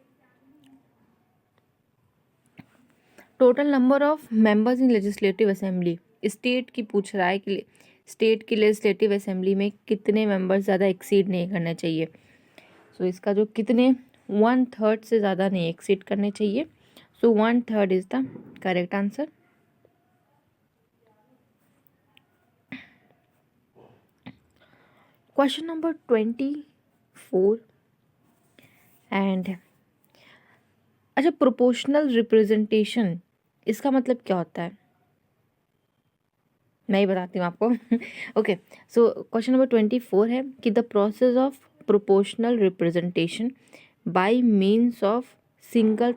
Total number of members in legislative assembly, state की पूछ रहा है कि स्टेट की लेजिस्लेटिव असेंबली में कितने मेंबर्स ज़्यादा एक्सीड नहीं करने चाहिए. सो इसका जो कितने 1/3 से ज़्यादा नहीं एक्सीड करने चाहिए. सो 1/3 is the correct answer. Question number 24 and अच्छा, प्रोपोर्शनल रिप्रेजेंटेशन इसका मतलब क्या होता है? मैं ही बताती हूँ आपको. ओके, सो क्वेश्चन नंबर 24 है कि the process of proportional representation bye means of single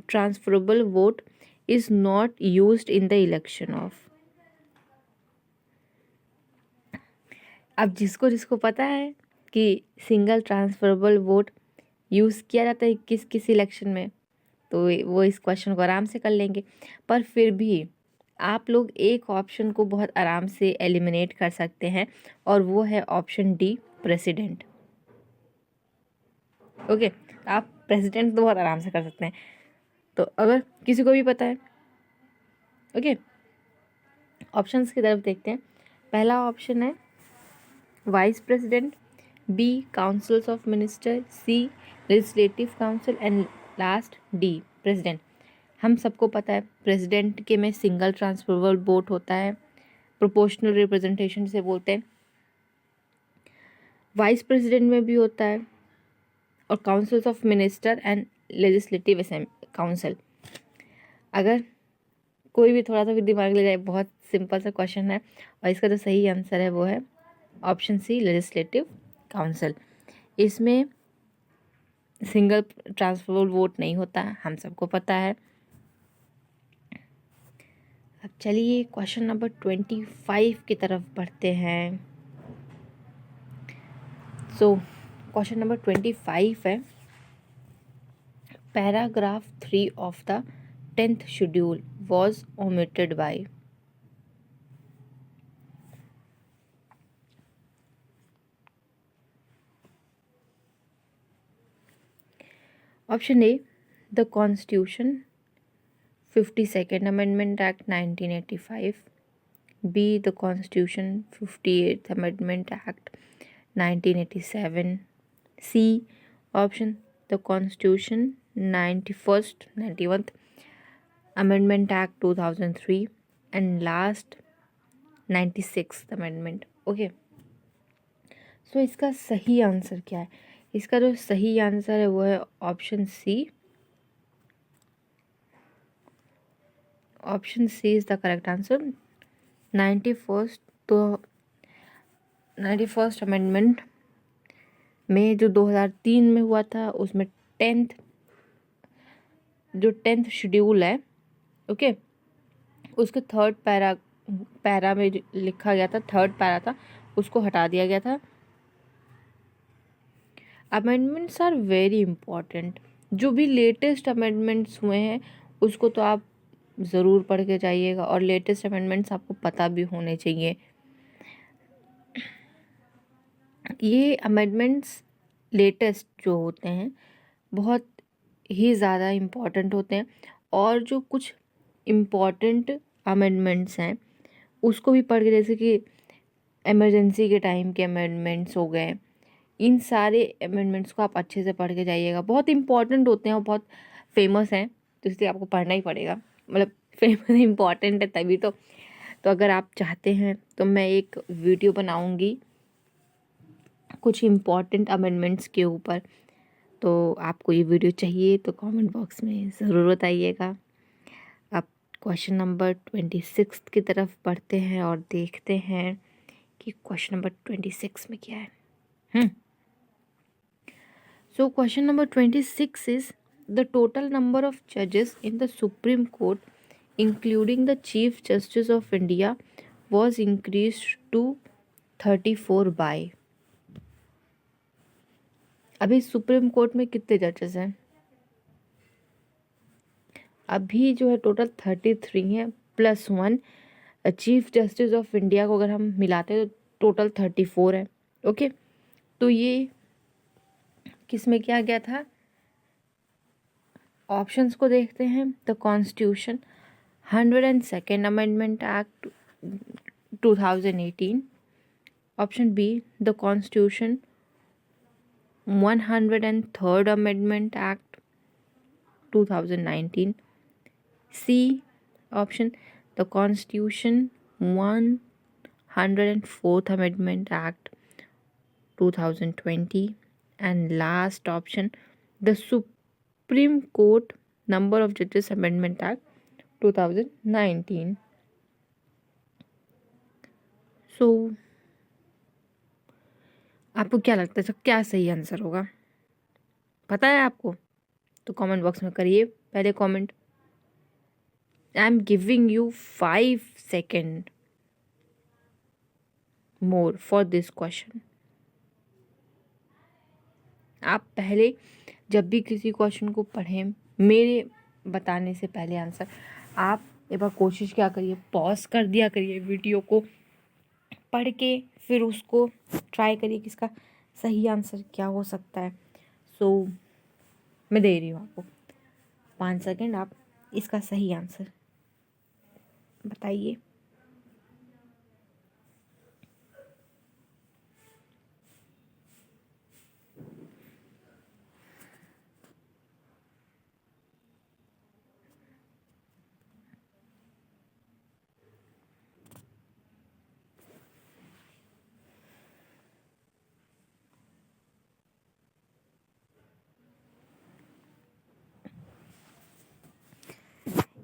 transferable vote is not used in the election of. अब जिसको जिसको पता है कि सिंगल ट्रांसफरेबल वोट यूज़ किया जाता है किस किस इलेक्शन में, तो वो इस क्वेश्चन को आराम से कर लेंगे. पर फिर भी आप लोग एक ऑप्शन को बहुत आराम से एलिमिनेट कर सकते हैं और वो है ऑप्शन डी, प्रेसिडेंट. ओके, आप प्रेसिडेंट तो बहुत आराम से कर सकते हैं. तो अगर किसी को भी पता है, ओके, ऑप्शंस की तरफ देखते हैं. पहला ऑप्शन है vice president, B councils of minister, C legislative council and last D president. हम सबको पता है प्रेसिडेंट के में सिंगल ट्रांसफरेबल वोट होता है, प्रोपोर्शनल रिप्रेजेंटेशन से बोलते हैं. वाइस प्रेसिडेंट में भी होता है और councils of minister and legislative council. अगर कोई भी थोड़ा सा भी दिमाग ले जाए, बहुत सिंपल सा क्वेश्चन है और इसका जो सही आंसर है वो है ऑप्शन सी, लेजिस्लेटिव काउंसिल. इसमें सिंगल ट्रांसफरेबल वोट नहीं होता, हम सबको पता है. अब चलिए क्वेश्चन नंबर 25 की तरफ बढ़ते हैं. सो क्वेश्चन नंबर 25 है, paragraph 3 of the 10th schedule was omitted by. Option A, the constitution 52nd Amendment Act 1985, B the Constitution 58th Amendment Act 1987, C option the Constitution 91st Amendment Act 2003 and last 96th Amendment. Okay, so इसका सही आंसर क्या है? इसका जो सही आंसर है वो है option C. Option C is the correct answer. 91st amendment में जो 2003 में हुआ था, उसमें 10th शेड्यूल है, ओके, उसके थर्ड पैरा में जो लिखा गया था, थर्ड पैरा था, उसको हटा दिया गया था. Amendments are very important. जो भी लेटेस्ट अमेंडमेंट्स हुए हैं उसको तो आप ज़रूर पढ़ के जाइएगा और लेटेस्ट अमेंडमेंट्स आपको पता भी होने चाहिए. ये अमेंडमेंट्स लेटेस्ट जो होते हैं बहुत ही ज़्यादा इम्पॉर्टेंट होते हैं और जो कुछ इम्पॉर्टेंट अमेंडमेंट्स हैं उसको भी पढ़ के, जैसे कि इमरजेंसी के टाइम के अमेंडमेंट्स हो गए, इन सारे अमेंडमेंट्स को आप अच्छे से पढ़ के जाइएगा. बहुत इंपॉर्टेंट होते हैं और बहुत फेमस हैं, तो इसलिए आपको पढ़ना ही पड़ेगा. मतलब फेमस इम्पॉर्टेंट है तभी तो अगर आप चाहते हैं तो मैं एक वीडियो बनाऊंगी कुछ इम्पॉर्टेंट अमेंडमेंट्स के ऊपर. तो आपको ये वीडियो चाहिए तो कमेंट बॉक्स में ज़रूर बताइएगा. अब क्वेश्चन नंबर 26 की तरफ बढ़ते हैं और देखते हैं कि क्वेश्चन नंबर 26 में क्या है. So question number 26 is the total number of judges in the Supreme Court, including the Chief Justice of India, was increased to 34 by. अभी सुप्रीम कोर्ट में कितने जजेस हैं? अभी जो है टोटल 33 है, +1 चीफ जस्टिस ऑफ इंडिया को अगर हम मिलाते हैं तो टोटल 34 है। ओके, तो ये किस में किया गया था? ऑप्शंस को देखते हैं। The constitution, 102nd amendment act 2018। Option B, the constitution 103rd amendment act 2019। C option, the constitution 104th amendment act 2020। And last option, the supreme court number of जजेस अमेंडमेंट एक्ट 2019। सो आपको क्या लगता है क्या सही आंसर होगा? पता है आपको? तो कमेंट बॉक्स में करिए पहले comment. I am giving you 5 second more for this question. आप पहले जब भी किसी क्वेश्चन को पढ़ें, मेरे बताने से पहले आंसर आप एक बार कोशिश क्या करिए, पॉज कर दिया करिए वीडियो को, पढ़ के फिर उसको ट्राई करिए कि इसका सही आंसर क्या हो सकता है। सो मैं दे रही हूँ आपको 5 सेकेंड, आप इसका सही आंसर बताइए।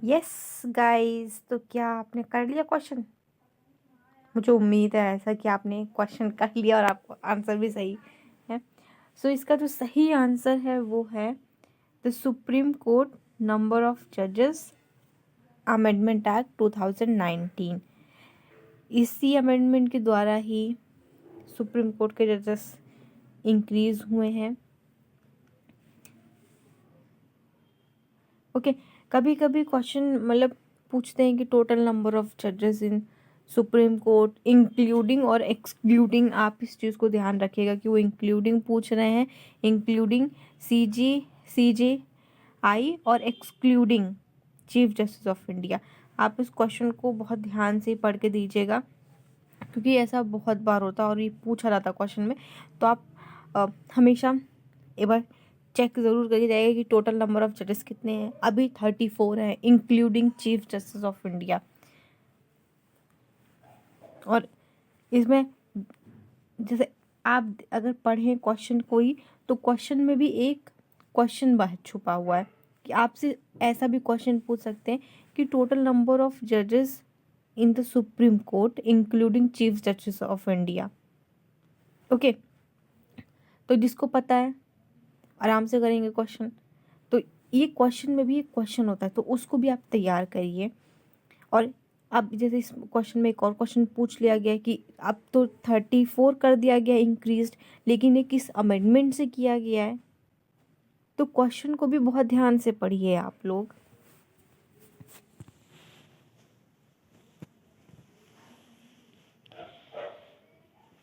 यस गाइस, तो क्या आपने कर लिया क्वेश्चन? मुझे उम्मीद है ऐसा कि आपने क्वेश्चन कर लिया और आपको आंसर भी सही है। सो इसका जो सही आंसर है वो है the supreme court number of जजेस अमेंडमेंट एक्ट 2019। इसी अमेंडमेंट के द्वारा ही सुप्रीम कोर्ट के जजेस इंक्रीज हुए हैं। ओके, कभी कभी क्वेश्चन मतलब पूछते हैं कि टोटल नंबर ऑफ जजेस इन सुप्रीम कोर्ट इंक्लूडिंग और एक्सक्लूडिंग। आप इस चीज़ को ध्यान रखिएगा कि वो इंक्लूडिंग पूछ रहे हैं, इंक्लूडिंग CJI और excluding chief justice of India. आप इस क्वेश्चन को बहुत ध्यान से पढ़ के दीजिएगा क्योंकि ऐसा बहुत बार होता है और ये पूछा जाता है क्वेश्चन में। तो आप हमेशा एक बार चेक ज़रूर करिए जाएगा कि टोटल नंबर ऑफ जजेस कितने हैं। अभी 34 हैं including chief justice of India. और इसमें जैसे आप अगर पढ़ें क्वेश्चन कोई, तो क्वेश्चन में भी एक क्वेश्चन बाहर छुपा हुआ है कि आपसे ऐसा भी क्वेश्चन पूछ सकते हैं कि टोटल नंबर ऑफ जजेस in the supreme court including chief justice of India. Okay, तो जिसको पता है आराम से करेंगे क्वेश्चन। तो ये क्वेश्चन में भी एक क्वेश्चन होता है तो उसको भी आप तैयार करिए। और अब जैसे इस क्वेश्चन में एक और क्वेश्चन पूछ लिया गया कि अब तो 34 कर दिया गया इंक्रीज्ड, लेकिन ये किस अमेंडमेंट से किया गया है? तो क्वेश्चन को भी बहुत ध्यान से पढ़िए आप लोग।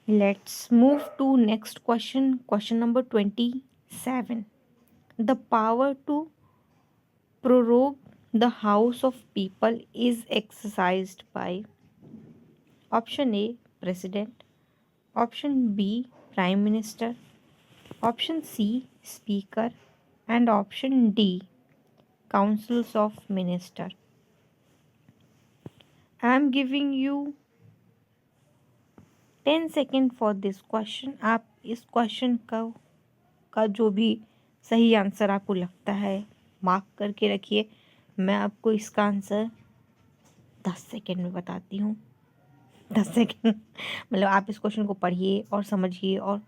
Let's move to next question, question number 27। The power to prorogue the House of People is exercised by option A, President, option B, Prime Minister, option C, Speaker, and option D, Councils of Minister. I am giving you 10 seconds for this question. आप इस क्वेश्चन का जो भी सही आंसर आपको लगता है मार्क करके रखिए। मैं आपको इसका आंसर 10 सेकेंड में बताती हूँ। 10 सेकेंड मतलब आप इस क्वेश्चन को पढ़िए और समझिए और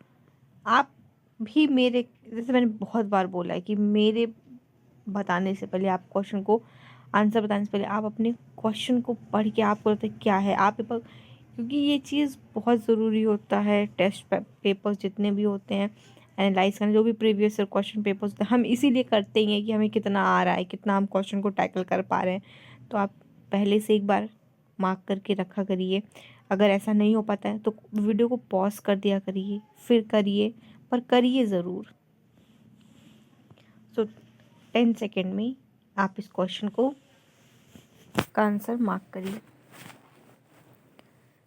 आप भी मेरे, जैसे मैंने बहुत बार बोला है कि मेरे बताने से पहले, आप क्वेश्चन को आंसर बताने से पहले आप अपने क्वेश्चन को पढ़ के आपको लगता है क्या है आप पर, क्योंकि ये चीज़ बहुत ज़रूरी होता है। टेस्ट पेपर्स जितने भी होते हैं एनालाइज करना, जो भी प्रीवियस ईयर क्वेश्चन पेपर्स होते हैं, हम इसीलिए करते ही हैं कि हमें कितना आ रहा है, कितना हम क्वेश्चन को टैकल कर पा रहे हैं। तो आप पहले से एक बार मार्क करके रखा करिए। अगर ऐसा नहीं हो पाता है तो वीडियो को पॉज कर दिया करिए, फिर करिए, पर करिए ज़रूर। सो 10 सेकेंड में आप इस क्वेश्चन को का आंसर मार्क करिए।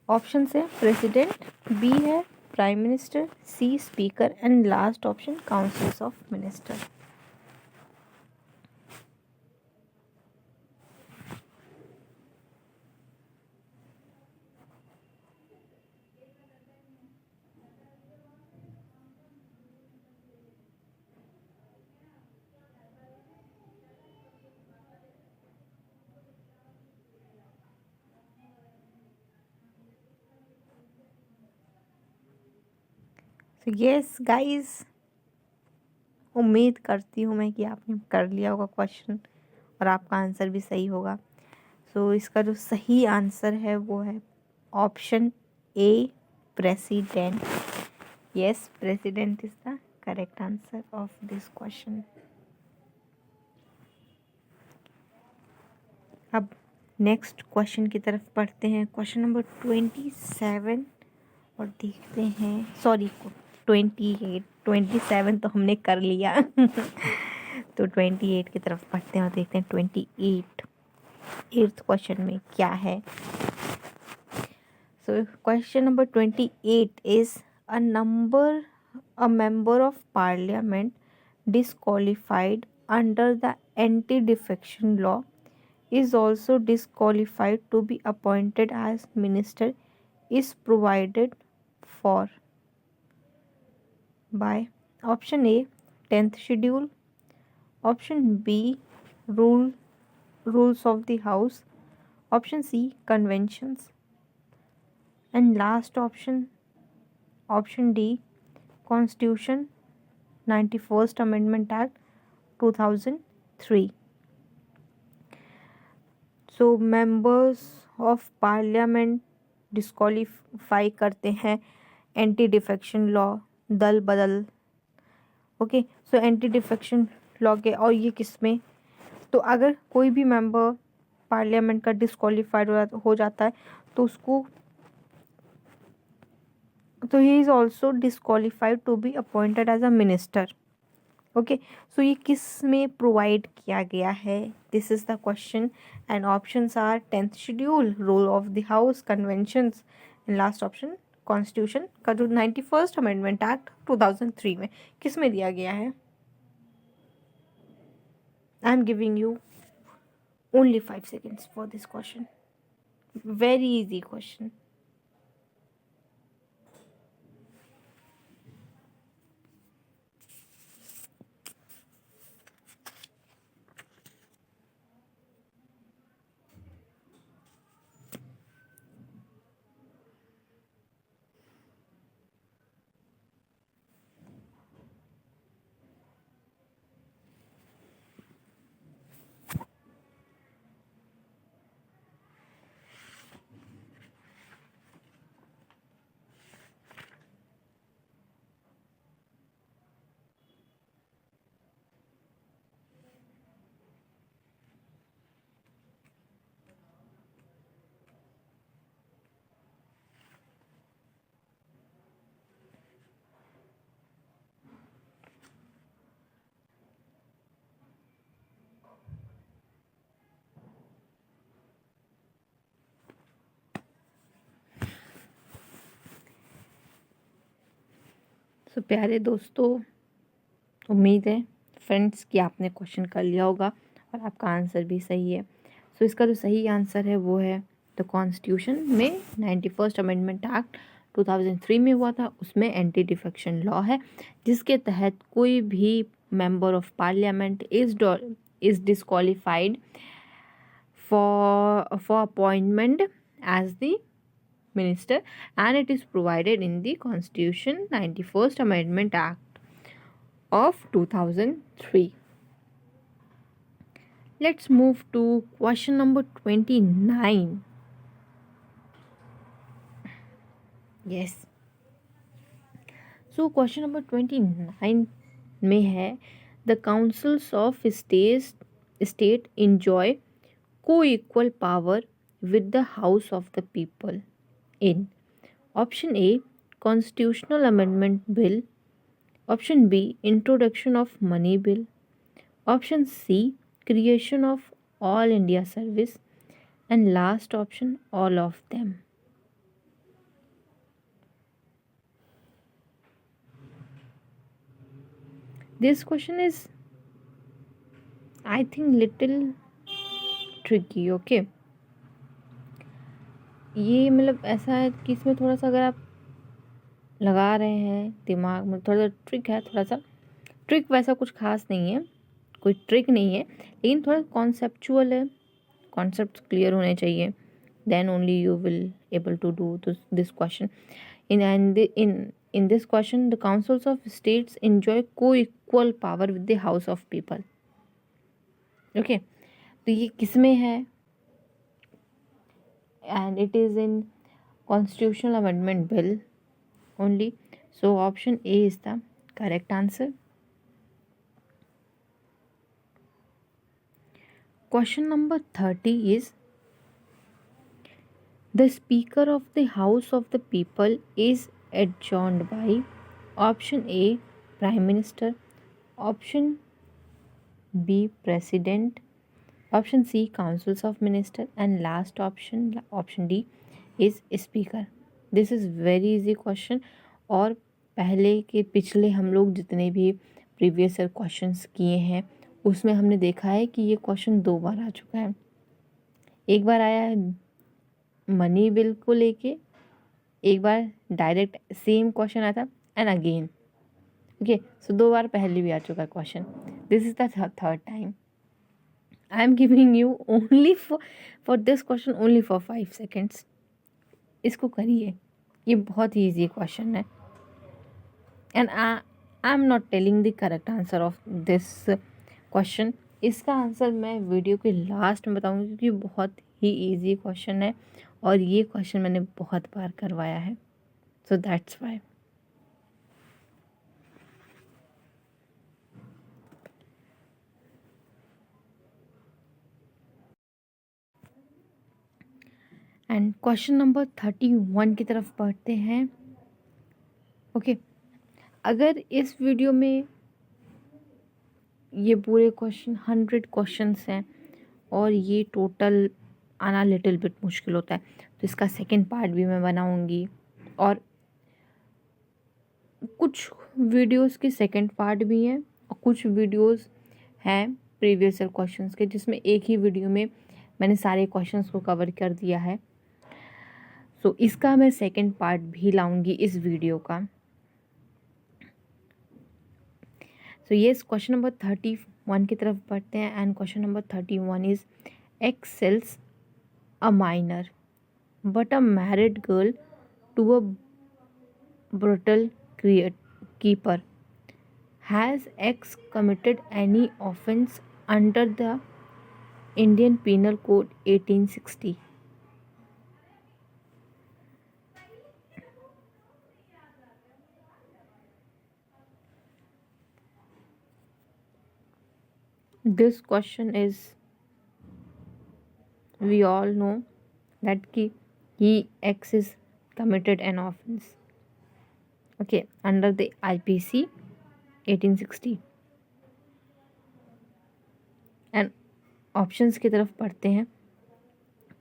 ऑप्शन है प्रेसिडेंट, बी है prime minister, C speaker and last option councils of minister. So yes guys, उम्मीद करती हूँ मैं कि आपने कर लिया होगा क्वेश्चन और आपका आंसर भी सही होगा। सो इसका जो सही आंसर है वो है option A, president. Yes, president is the correct answer of this question. अब नेक्स्ट क्वेश्चन की तरफ पढ़ते हैं, क्वेश्चन नंबर 27, और देखते हैं, सॉरी 28, 27 तो हमने कर लिया तो 28 की तरफ पढ़ते हैं और देखते हैं 8th क्वेश्चन में क्या है। So question number 28 is a member of parliament disqualified under the anti-defection law is also disqualified to be appointed as minister is provided for by option A 10th schedule, option B rules of the house, option C conventions, and last option D constitution 91st amendment act 2003। So members of parliament disqualify करते हैं एंटी डिफेक्शन लॉ, दल बदल। Okay, so anti defection law के, और ये किसमें, तो अगर कोई भी मेंबर पार्लियामेंट का डिस्क्वालीफाइड हो जाता है तो उसको, तो he is also disqualified to be appointed as a minister. Okay, so ये किस में प्रोवाइड किया गया है, this is the question and options are 10th schedule, rule of the house, conventions, and last option constitution का जो 91st अमेंडमेंट एक्ट 2003 में किस में दिया गया है। I am giving you only 5 seconds for this question, very easy question. So प्यारे दोस्तों, उम्मीद है फ्रेंड्स कि आपने क्वेश्चन कर लिया होगा और आपका आंसर भी सही है। सो इसका जो सही आंसर है वो है द कॉन्स्टिट्यूशन में 91st अमेंडमेंट एक्ट 2003 में हुआ था, उसमें एंटी डिफेक्शन लॉ है जिसके तहत कोई भी member of parliament is disqualified for appointment as the Minister, and it is provided in the Constitution 91st Amendment Act of 2003. Let's move to question number 29. Yes. So question number 29 में है, the councils of state enjoy co-equal power with the House of the People in option A, Constitutional Amendment Bill, option B, Introduction of Money Bill, option C, Creation of All India Service, and last option, all of them. This question is, I think, little tricky. Okay, ये मतलब ऐसा है कि इसमें थोड़ा सा अगर आप लगा रहे हैं दिमाग में, थोड़ा सा ट्रिक है, थोड़ा सा ट्रिक, वैसा कुछ खास नहीं है, कोई ट्रिक नहीं है, लेकिन थोड़ा कॉन्सेप्चुअल है, कॉन्सेप्ट क्लियर होने चाहिए, then only you will able to do this question. In this question, the councils of states enjoy co-equal power with the House of People. Okay, तो ये किस में है? And it is in Constitutional Amendment Bill only. So option A is the correct answer. Question number 30 is, the Speaker of the House of the People is adjourned by option A, Prime Minister, option B, President, option C, Councils of Minister, and last option D is Speaker. This is very easy question, और पहले के पिछले हम लोग जितने भी प्रीवियस ईयर क्वेश्चंस किए हैं उसमें हमने देखा है कि ये क्वेश्चन 2 बार आ चुका है. एक बार आया है मनी बिल को लेके, एक बार डायरेक्ट सेम क्वेश्चन आया था, एंड अगेन. ओके, सो 2 बार पहले भी आ चुका है question. This is the third time. I am giving you only for this question only for 5 seconds. इसको करिए, ये बहुत ही ईजी क्वेश्चन है, and I am not telling the correct answer of this question. इसका आंसर मैं वीडियो के लास्ट में बताऊंगी, क्योंकि बहुत ही ईजी क्वेश्चन है और ये क्वेश्चन मैंने बहुत बार करवाया है, so that's why. And question number 31 की तरफ बढ़ते हैं. ओके, अगर इस वीडियो में ये पूरे क्वेश्चन 100 क्वेश्चंस हैं और ये टोटल आना लिटिल बिट मुश्किल होता है, तो इसका सेकंड पार्ट भी मैं बनाऊंगी, और कुछ वीडियोस के सेकंड पार्ट भी हैं और कुछ वीडियोस हैं प्रीवियस ईयर क्वेश्चंस के जिसमें एक ही वीडियो में मैंने सारे क्वेश्चंस को कवर कर दिया है. सो इसका मैं सेकंड पार्ट भी लाऊंगी इस वीडियो का. सो येस, क्वेश्चन नंबर 31 की तरफ बढ़ते हैं. And question number 31 is, X sells a minor but a married girl to a brutal keeper. Has X committed any offence under the Indian Penal Code 1860? This question is, we all know that X is committed an offence, okay, under the IPC 1860. And options की तरफ पढ़ते हैं.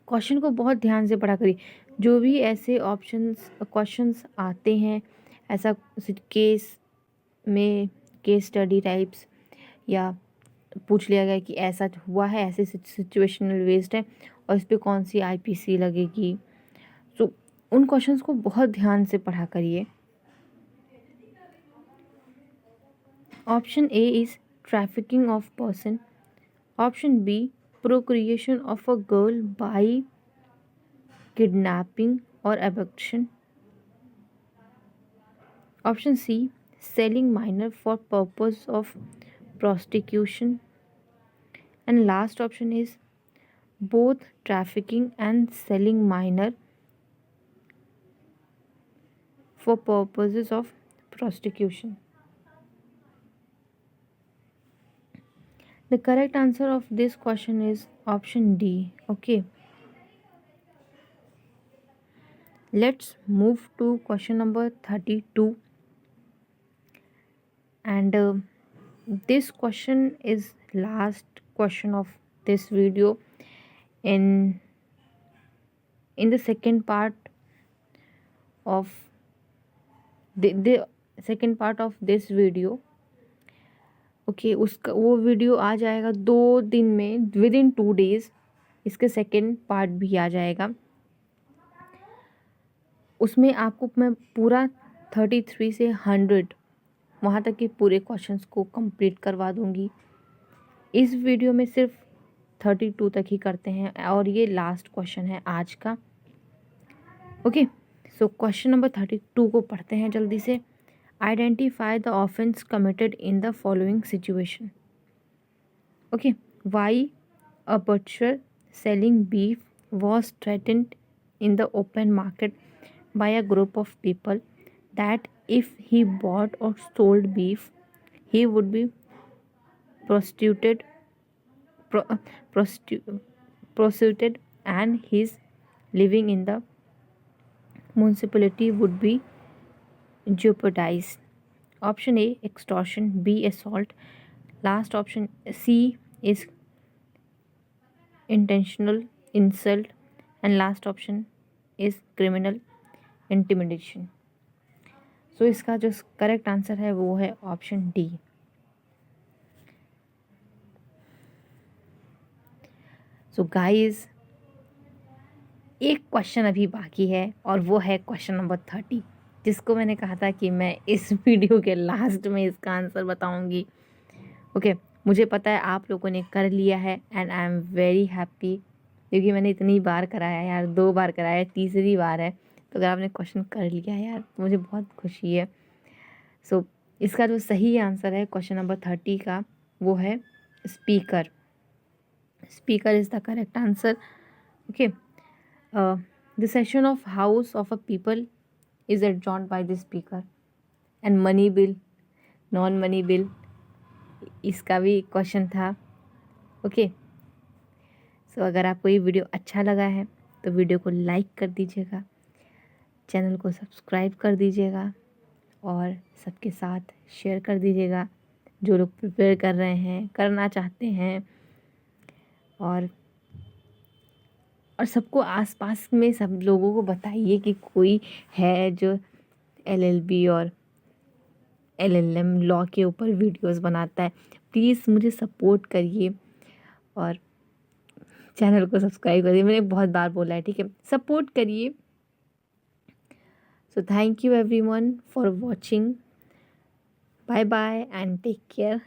क्वेश्चन को बहुत ध्यान से पढ़ा करिए. जो भी ऐसे क्वेश्चंस आते हैं, ऐसा केस में केस स्टडी टाइप्स, या पूछ लिया गया कि ऐसा हुआ है, ऐसे सिचुएशनल बेस्ड है और इस पर कौन सी IPC लगेगी, तो उन क्वेश्चंस को बहुत ध्यान से पढ़ा करिए. Option A is trafficking of person, option B procreation of a girl by kidnapping, or abduction. Option C, selling minor for purpose of prostitution. And last option is both trafficking and selling minor for purposes of prostitution. The correct answer of this question is option D. Okay. Let's move to question number 32. And this question is last question of this video. In the second part of the second part of this video, okay उसका वो वीडियो आ जाएगा 2 दिन में, विद इन 2 days इसके सेकेंड पार्ट भी आ जाएगा. उसमें आपको मैं पूरा 33 से 100 वहाँ तक के पूरे क्वेश्चंस को कंप्लीट करवा दूँगी. इस वीडियो में सिर्फ 32 तक ही करते हैं और ये लास्ट क्वेश्चन है आज का. ओके, सो क्वेश्चन नंबर 32 को पढ़ते हैं जल्दी से. Identify the offense committed in the following situation. Okay, why a butcher selling beef was threatened in the open market by a group of people that if he bought or sold beef, he would be prosecuted and his living in the municipality would be jeopardized. Option A, extortion. B, assault. Last option C is intentional insult. And last option is criminal intimidation. So इसका जो करेक्ट आंसर है वो है ऑप्शन डी. सो गाइस, एक क्वेश्चन अभी बाकी है और वो है क्वेश्चन नंबर 30, जिसको मैंने कहा था कि मैं इस वीडियो के लास्ट में इसका आंसर बताऊंगी. ओके, मुझे पता है आप लोगों ने कर लिया है and I am very happy, क्योंकि मैंने इतनी बार कराया यार, 2 बार कराया, तीसरी बार है. तो अगर आपने क्वेश्चन कर लिया है यार तो मुझे बहुत खुशी है. सो इसका जो सही आंसर है क्वेश्चन नंबर 30 का वो है speaker. Speaker is the correct answer. Okay, the session of house of a people is adjourned by the speaker. and money bill, non money bill, इसका भी क्वेश्चन था. ओके, सो अगर आपको ये वीडियो अच्छा लगा है तो वीडियो को लाइक कर दीजिएगा, चैनल को सब्सक्राइब कर दीजिएगा और सबके साथ शेयर कर दीजिएगा जो लोग प्रिपेयर कर रहे हैं, करना चाहते हैं. और सबको आसपास में सब लोगों को बताइए कि कोई है जो LLB और LLM लॉ के ऊपर वीडियोस बनाता है. प्लीज़ मुझे सपोर्ट करिए और चैनल को सब्सक्राइब करिए. मैंने बहुत बार बोला है, ठीक है, सपोर्ट करिए. So thank you everyone for watching. Bye bye and take care.